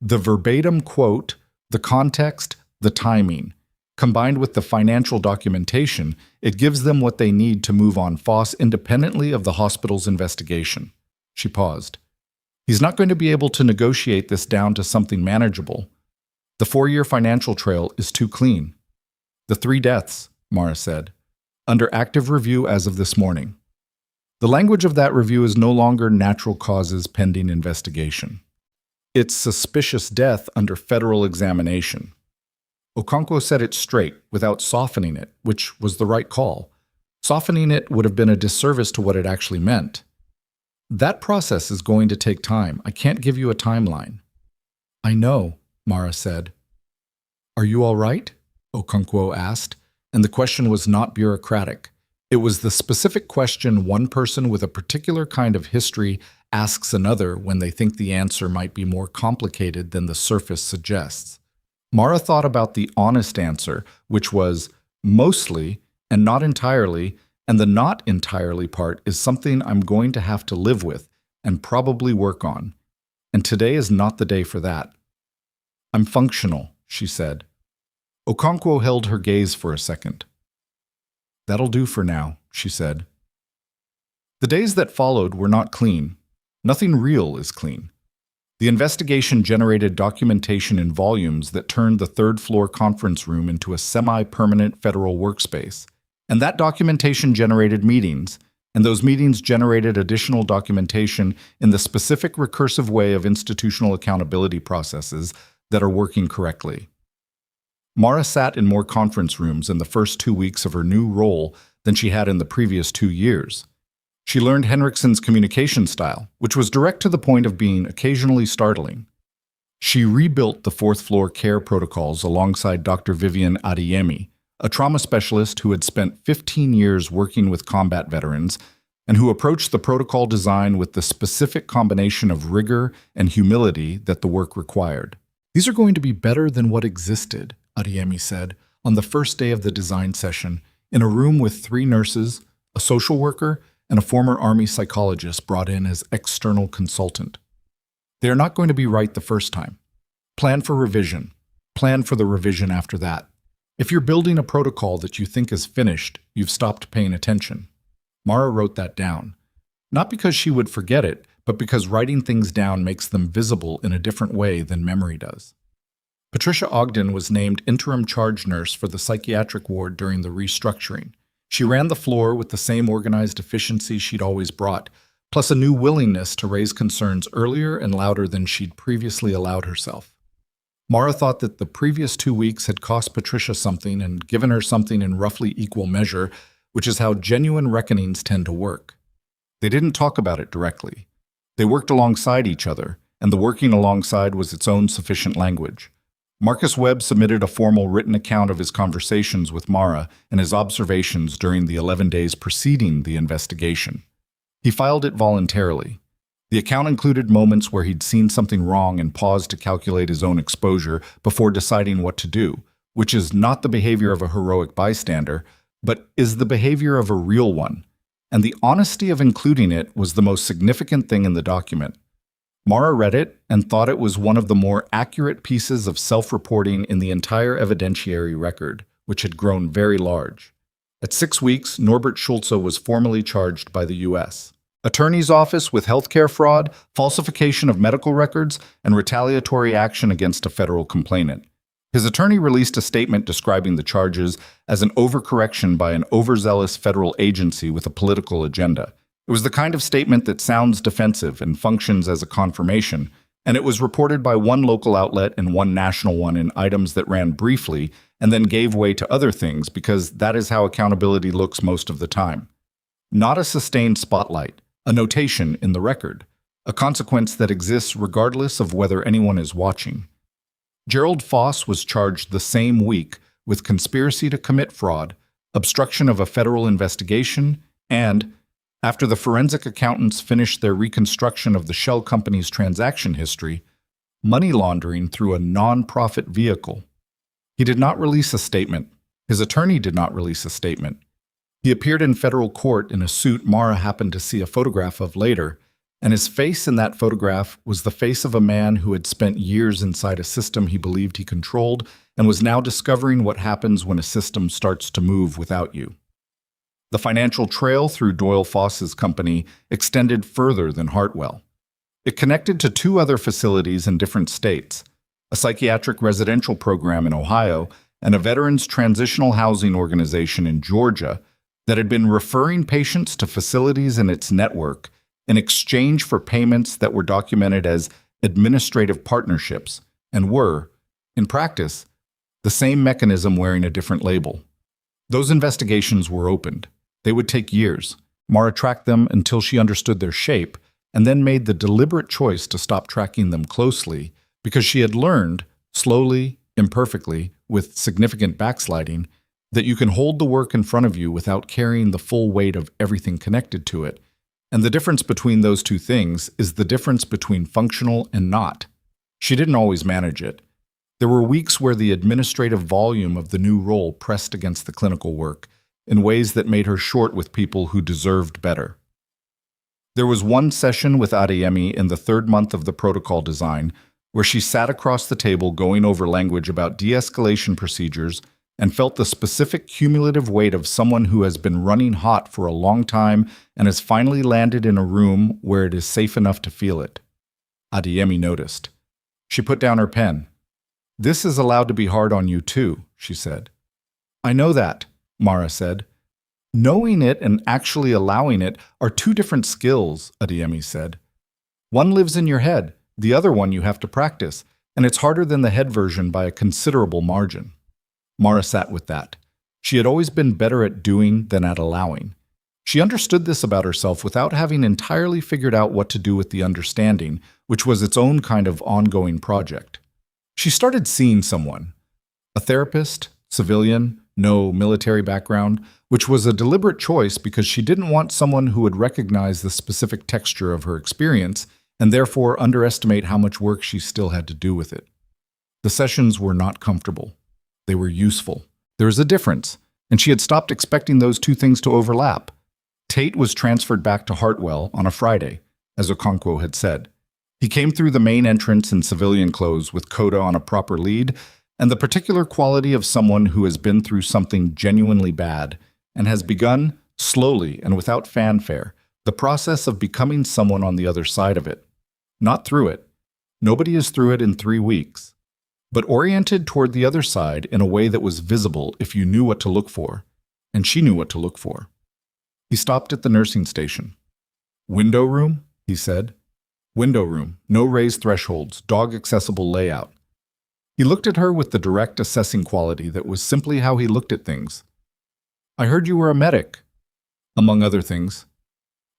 S1: "The verbatim quote, the context, the timing. Combined with the financial documentation, it gives them what they need to move on Foss independently of the hospital's investigation." She paused. "He's not going to be able to negotiate this down to something manageable. The 4-year financial trail is too clean." "The 3 deaths," Mara said. under active review as of this morning. The language of that review is no longer natural causes pending investigation. It's suspicious death under federal examination. Okonkwo said it straight, without softening it, which was the right call. Softening it would have been a disservice to what it actually meant. That process is going to take time. I can't give you a timeline. I know, Mara said. Are you all right? Okonkwo asked, and the question was not bureaucratic. It was the specific question one person with a particular kind of history asks another when they think the answer might be more complicated than the surface suggests. Mara thought about the honest answer, which was mostly and not entirely, and the not entirely part is something I'm going to have to live with and probably work on. And today is not the day for that. I'm functional, she said. Okonkwo held her gaze for a second. That'll do for now, she said. The days that followed were not clean. Nothing real is clean. The investigation generated documentation in volumes that turned the third-floor conference room into a semi-permanent federal workspace. And that documentation generated meetings, and those meetings generated additional documentation in the specific recursive way of institutional accountability processes that are working correctly. Mara sat in more conference rooms in the first 2 weeks of her new role than she had in the previous 2 years. She learned Henriksen's communication style, which was direct to the point of being occasionally startling. She rebuilt the fourth-floor care protocols alongside Dr. Vivian Adeyemi, a trauma specialist who had spent 15 years working with combat veterans and who approached the protocol design with the specific combination of rigor and humility that the work required. These are going to be better than what existed, Adeyemi said, on the first day of the design session, in a room with 3 nurses, a social worker, and a former Army psychologist brought in as external consultant. They are not going to be right the first time. Plan for revision. Plan for the revision after that. If you're building a protocol that you think is finished, you've stopped paying attention. Mara wrote that down. Not because she would forget it, but because writing things down makes them visible in a different way than memory does. Patricia Ogden was named interim charge nurse for the psychiatric ward during the restructuring. She ran the floor with the same organized efficiency she'd always brought, plus a new willingness to raise concerns earlier and louder than she'd previously allowed herself. Mara thought that the previous 2 weeks had cost Patricia something and given her something in roughly equal measure, which is how genuine reckonings tend to work. They didn't talk about it directly. They worked alongside each other, and the working alongside was its own sufficient language. Marcus Webb submitted a formal written account of his conversations with Mara and his observations during the 11 days preceding the investigation. He filed it voluntarily. The account included moments where he'd seen something wrong and paused to calculate his own exposure before deciding what to do, which is not the behavior of a heroic bystander, but is the behavior of a real one. And the honesty of including it was the most significant thing in the document. Mara read it and thought it was one of the more accurate pieces of self-reporting in the entire evidentiary record, which had grown very large. At 6 weeks, Norbert Schulze was formally charged by the U.S. Attorney's Office with healthcare fraud, falsification of medical records, and retaliatory action against a federal complainant. His attorney released a statement describing the charges as an overcorrection by an overzealous federal agency with a political agenda. It was the kind of statement that sounds defensive and functions as a confirmation, and it was reported by one local outlet and one national one in items that ran briefly and then gave way to other things because that is how accountability looks most of the time. Not a sustained spotlight, a notation in the record, a consequence that exists regardless of whether anyone is watching. Gerald Foss was charged the same week with conspiracy to commit fraud, obstruction of a federal investigation, and, after the forensic accountants finished their reconstruction of the shell company's transaction history, money laundering through a non-profit vehicle. He did not release a statement. His attorney did not release a statement. He appeared in federal court in a suit Mara happened to see a photograph of later, and his face in that photograph was the face of a man who had spent years inside a system he believed he controlled and was now discovering what happens when a system starts to move without you. The financial trail through Doyle Foss's company extended further than Hartwell. It connected to 2 other facilities in different states, a psychiatric residential program in Ohio and a veterans transitional housing organization in Georgia that had been referring patients to facilities in its network in exchange for payments that were documented as administrative partnerships and were, in practice, the same mechanism wearing a different label. Those investigations were opened. They would take years. Mara tracked them until she understood their shape and then made the deliberate choice to stop tracking them closely because she had learned, slowly, imperfectly, with significant backsliding, that you can hold the work in front of you without carrying the full weight of everything connected to it. And the difference between those two things is the difference between functional and not. She didn't always manage it. There were weeks where the administrative volume of the new role pressed against the clinical work in ways that made her short with people who deserved better. There was one session with Adeyemi in the third month of the protocol design where she sat across the table going over language about de-escalation procedures and felt the specific cumulative weight of someone who has been running hot for a long time and has finally landed in a room where it is safe enough to feel it. Adeyemi noticed. She put down her pen. "This is allowed to be hard on you too," she said. "I know that," Mara said. "Knowing it and actually allowing it are two different skills," Adeyemi said. "One lives in your head, the other one you have to practice, and it's harder than the head version by a considerable margin." Mara sat with that. She had always been better at doing than at allowing. She understood this about herself without having entirely figured out what to do with the understanding, which was its own kind of ongoing project. She started seeing someone, a therapist, civilian, no military background, which was a deliberate choice because she didn't want someone who would recognize the specific texture of her experience and therefore underestimate how much work she still had to do with it. The sessions were not comfortable. They were useful. There is a difference, and she had stopped expecting those two things to overlap. Tate was transferred back to Hartwell on a Friday, as Okonkwo had said. He came through the main entrance in civilian clothes with Coda on a proper lead, and the particular quality of someone who has been through something genuinely bad and has begun, slowly and without fanfare, the process of becoming someone on the other side of it. Not through it. Nobody is through it in 3 weeks. But oriented toward the other side in a way that was visible if you knew what to look for, and she knew what to look for. He stopped at the nursing station. "Window room?" he said. "Window room, no raised thresholds, dog-accessible layout." He looked at her with the direct assessing quality that was simply how he looked at things. "I heard you were a medic." "Among other things."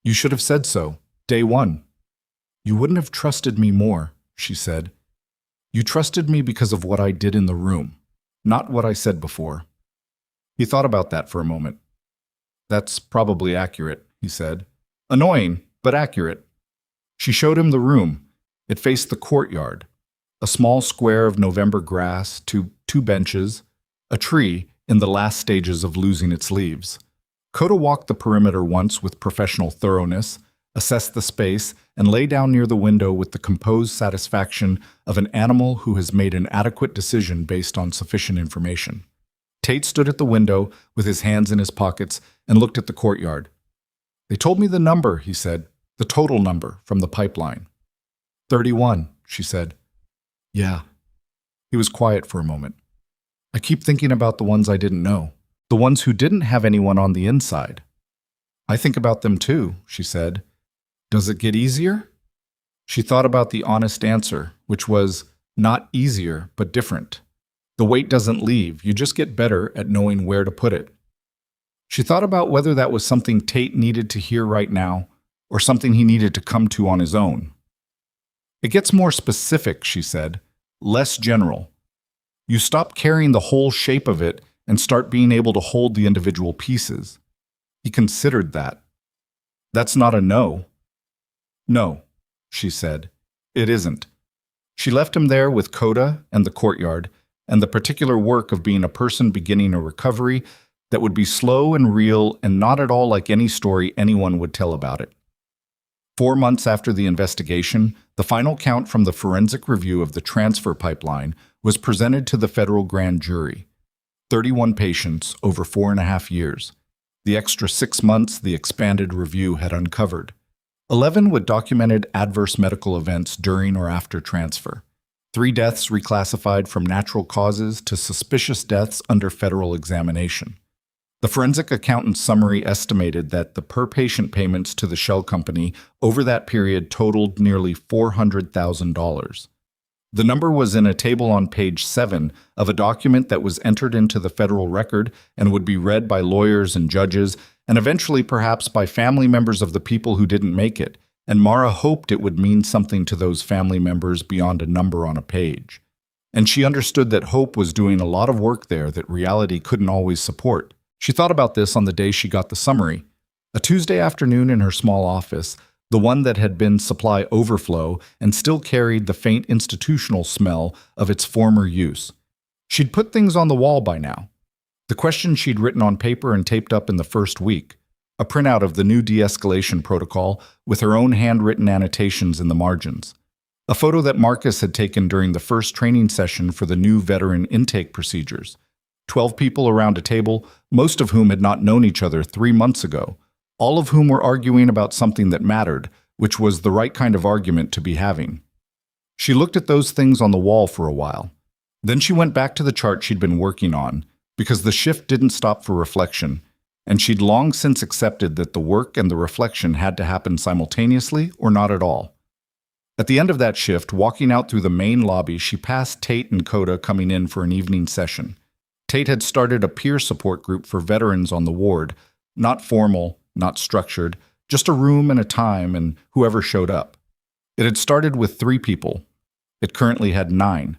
S1: "You should have said so, day one." "You wouldn't have trusted me more," she said. "You trusted me because of what I did in the room, not what I said before." He thought about that for a moment. "That's probably accurate," he said. "Annoying, but accurate." She showed him the room. It faced the courtyard. A small square of November grass, two benches, a tree in the last stages of losing its leaves. Coda walked the perimeter once with professional thoroughness, assessed the space, and lay down near the window with the composed satisfaction of an animal who has made an adequate decision based on sufficient information. Tate stood at the window with his hands in his pockets and looked at the courtyard. "They told me the number," he said, "the total number from the pipeline." 31, she said. "Yeah." He was quiet for a moment. "I keep thinking about the ones I didn't know, the ones who didn't have anyone on the inside." "I think about them too," she said. "Does it get easier?" She thought about the honest answer, which was not easier, but different. The weight doesn't leave, you just get better at knowing where to put it. She thought about whether that was something Tate needed to hear right now, or something he needed to come to on his own. "It gets more specific," she said, "less general. You stop carrying the whole shape of it and start being able to hold the individual pieces." He considered that. "That's not a no." "No," she said. "It isn't." She left him there with Coda and the courtyard and the particular work of being a person beginning a recovery that would be slow and real and not at all like any story anyone would tell about it. 4 months after the investigation, the final count from the forensic review of the transfer pipeline was presented to the federal grand jury. 31 patients over 4.5 years. The extra 6 months the expanded review had uncovered. 11 with documented adverse medical events during or after transfer. 3 deaths reclassified from natural causes to suspicious deaths under federal examination. The forensic accountant's summary estimated that the per-patient payments to the shell company over that period totaled nearly $400,000. The number was in a table on page 7 of a document that was entered into the federal record and would be read by lawyers and judges, and eventually perhaps by family members of the people who didn't make it, and Mara hoped it would mean something to those family members beyond a number on a page. And she understood that hope was doing a lot of work there that reality couldn't always support. She thought about this on the day she got the summary. A Tuesday afternoon in her small office, the one that had been supply overflow and still carried the faint institutional smell of its former use. She'd put things on the wall by now. The questions she'd written on paper and taped up in the first week, a printout of the new de-escalation protocol with her own handwritten annotations in the margins, a photo that Marcus had taken during the first training session for the new veteran intake procedures. 12 people around a table, most of whom had not known each other 3 months ago, all of whom were arguing about something that mattered, which was the right kind of argument to be having. She looked at those things on the wall for a while. Then she went back to the chart she'd been working on, because the shift didn't stop for reflection, and she'd long since accepted that the work and the reflection had to happen simultaneously or not at all. At the end of that shift, walking out through the main lobby, she passed Tate and Coda coming in for an evening session. Tate had started a peer support group for veterans on the ward, not formal, not structured, just a room and a time and whoever showed up. It had started with 3 people. It currently had 9.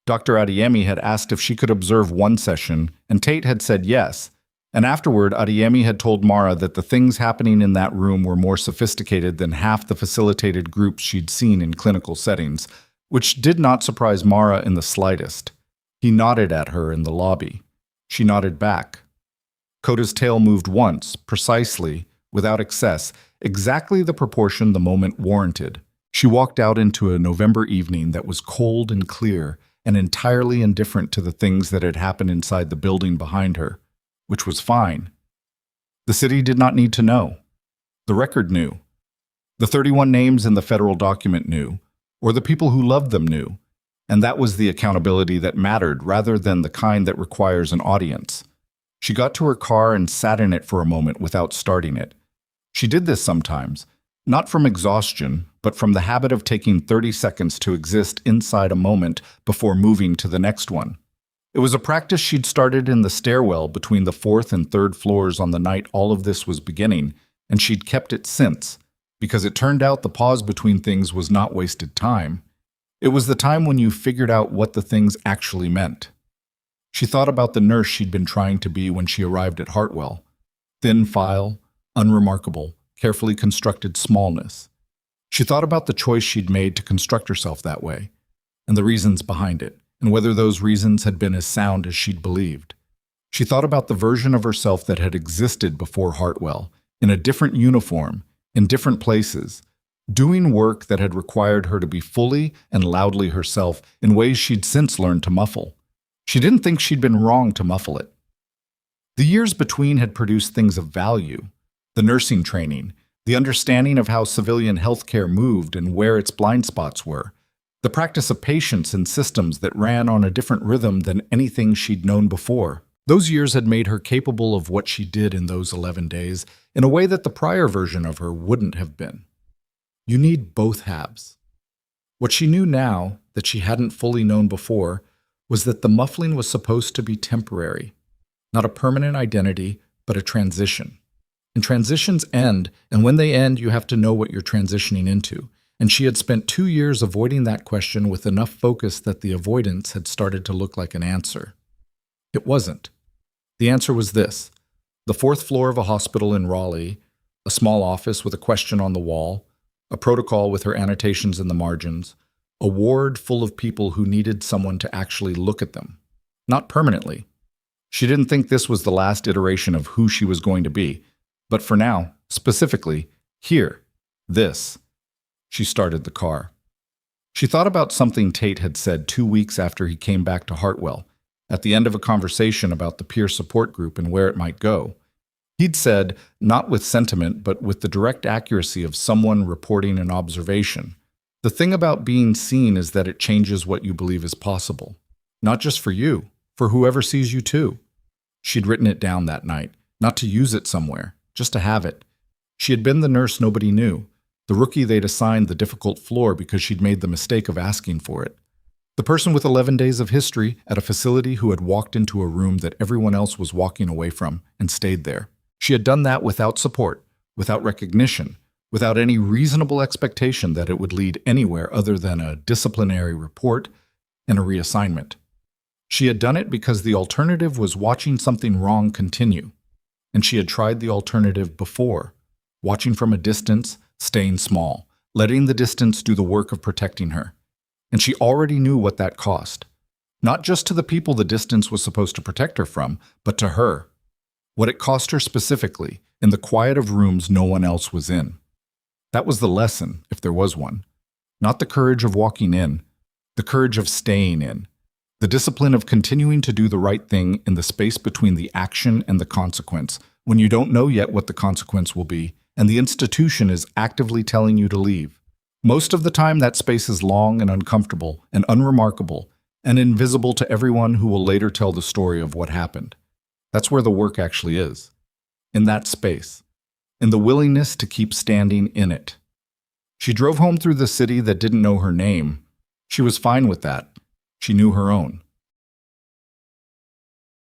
S1: Dr. Adeyemi had asked if she could observe one session, and Tate had said yes. And afterward, Adeyemi had told Mara that the things happening in that room were more sophisticated than half the facilitated groups she'd seen in clinical settings, which did not surprise Mara in the slightest. He nodded at her in the lobby. She nodded back. Coda's tail moved once, precisely, without excess, exactly the proportion the moment warranted. She walked out into a November evening that was cold and clear and entirely indifferent to the things that had happened inside the building behind her, which was fine. The city did not need to know. The record knew. The 31 names in the federal document knew, or the people who loved them knew, and that was the accountability that mattered rather than the kind that requires an audience. She got to her car and sat in it for a moment without starting it. She did this sometimes, not from exhaustion, but from the habit of taking 30 seconds to exist inside a moment before moving to the next one. It was a practice she'd started in the stairwell between the 4th and 3rd floors on the night all of this was beginning, and she'd kept it since, because it turned out the pause between things was not wasted time. It was the time when you figured out what the things actually meant. She thought about the nurse she'd been trying to be when she arrived at Hartwell. Thin file, unremarkable, carefully constructed smallness. She thought about the choice she'd made to construct herself that way, and the reasons behind it, and whether those reasons had been as sound as she'd believed. She thought about the version of herself that had existed before Hartwell, in a different uniform, in different places, doing work that had required her to be fully and loudly herself in ways she'd since learned to muffle. She didn't think she'd been wrong to muffle it. The years between had produced things of value: the nursing training, the understanding of how civilian healthcare moved and where its blind spots were, the practice of patience and systems that ran on a different rhythm than anything she'd known before. Those years had made her capable of what she did in those 11 days in a way that the prior version of her wouldn't have been. You need both halves. What she knew now, that she hadn't fully known before, was that the muffling was supposed to be temporary, not a permanent identity, but a transition. And transitions end, and when they end, you have to know what you're transitioning into. And she had spent 2 years avoiding that question with enough focus that the avoidance had started to look like an answer. It wasn't. The answer was this: the 4th floor of a hospital in Raleigh, a small office with a question on the wall, a protocol with her annotations in the margins, a ward full of people who needed someone to actually look at them. Not permanently. She didn't think this was the last iteration of who she was going to be. But for now, specifically, here, this. She started the car. She thought about something Tate had said 2 weeks after he came back to Hartwell, at the end of a conversation about the peer support group and where it might go. He'd said, not with sentiment, but with the direct accuracy of someone reporting an observation, the thing about being seen is that it changes what you believe is possible. Not just for you, for whoever sees you too. She'd written it down that night, not to use it somewhere, just to have it. She had been the nurse nobody knew, the rookie they'd assigned the difficult floor because she'd made the mistake of asking for it. The person with 11 days of history at a facility who had walked into a room that everyone else was walking away from and stayed there. She had done that without support, without recognition, without any reasonable expectation that it would lead anywhere other than a disciplinary report and a reassignment. She had done it because the alternative was watching something wrong continue, and she had tried the alternative before, watching from a distance, staying small, letting the distance do the work of protecting her. And she already knew what that cost. Not just to the people the distance was supposed to protect her from, but to her. What it cost her specifically, in the quiet of rooms no one else was in. That was the lesson, if there was one. Not the courage of walking in, the courage of staying in. The discipline of continuing to do the right thing in the space between the action and the consequence, when you don't know yet what the consequence will be, and the institution is actively telling you to leave. Most of the time, that space is long and uncomfortable and unremarkable and invisible to everyone who will later tell the story of what happened. That's where the work actually is. In that space. In the willingness to keep standing in it. She drove home through the city that didn't know her name. She was fine with that. She knew her own.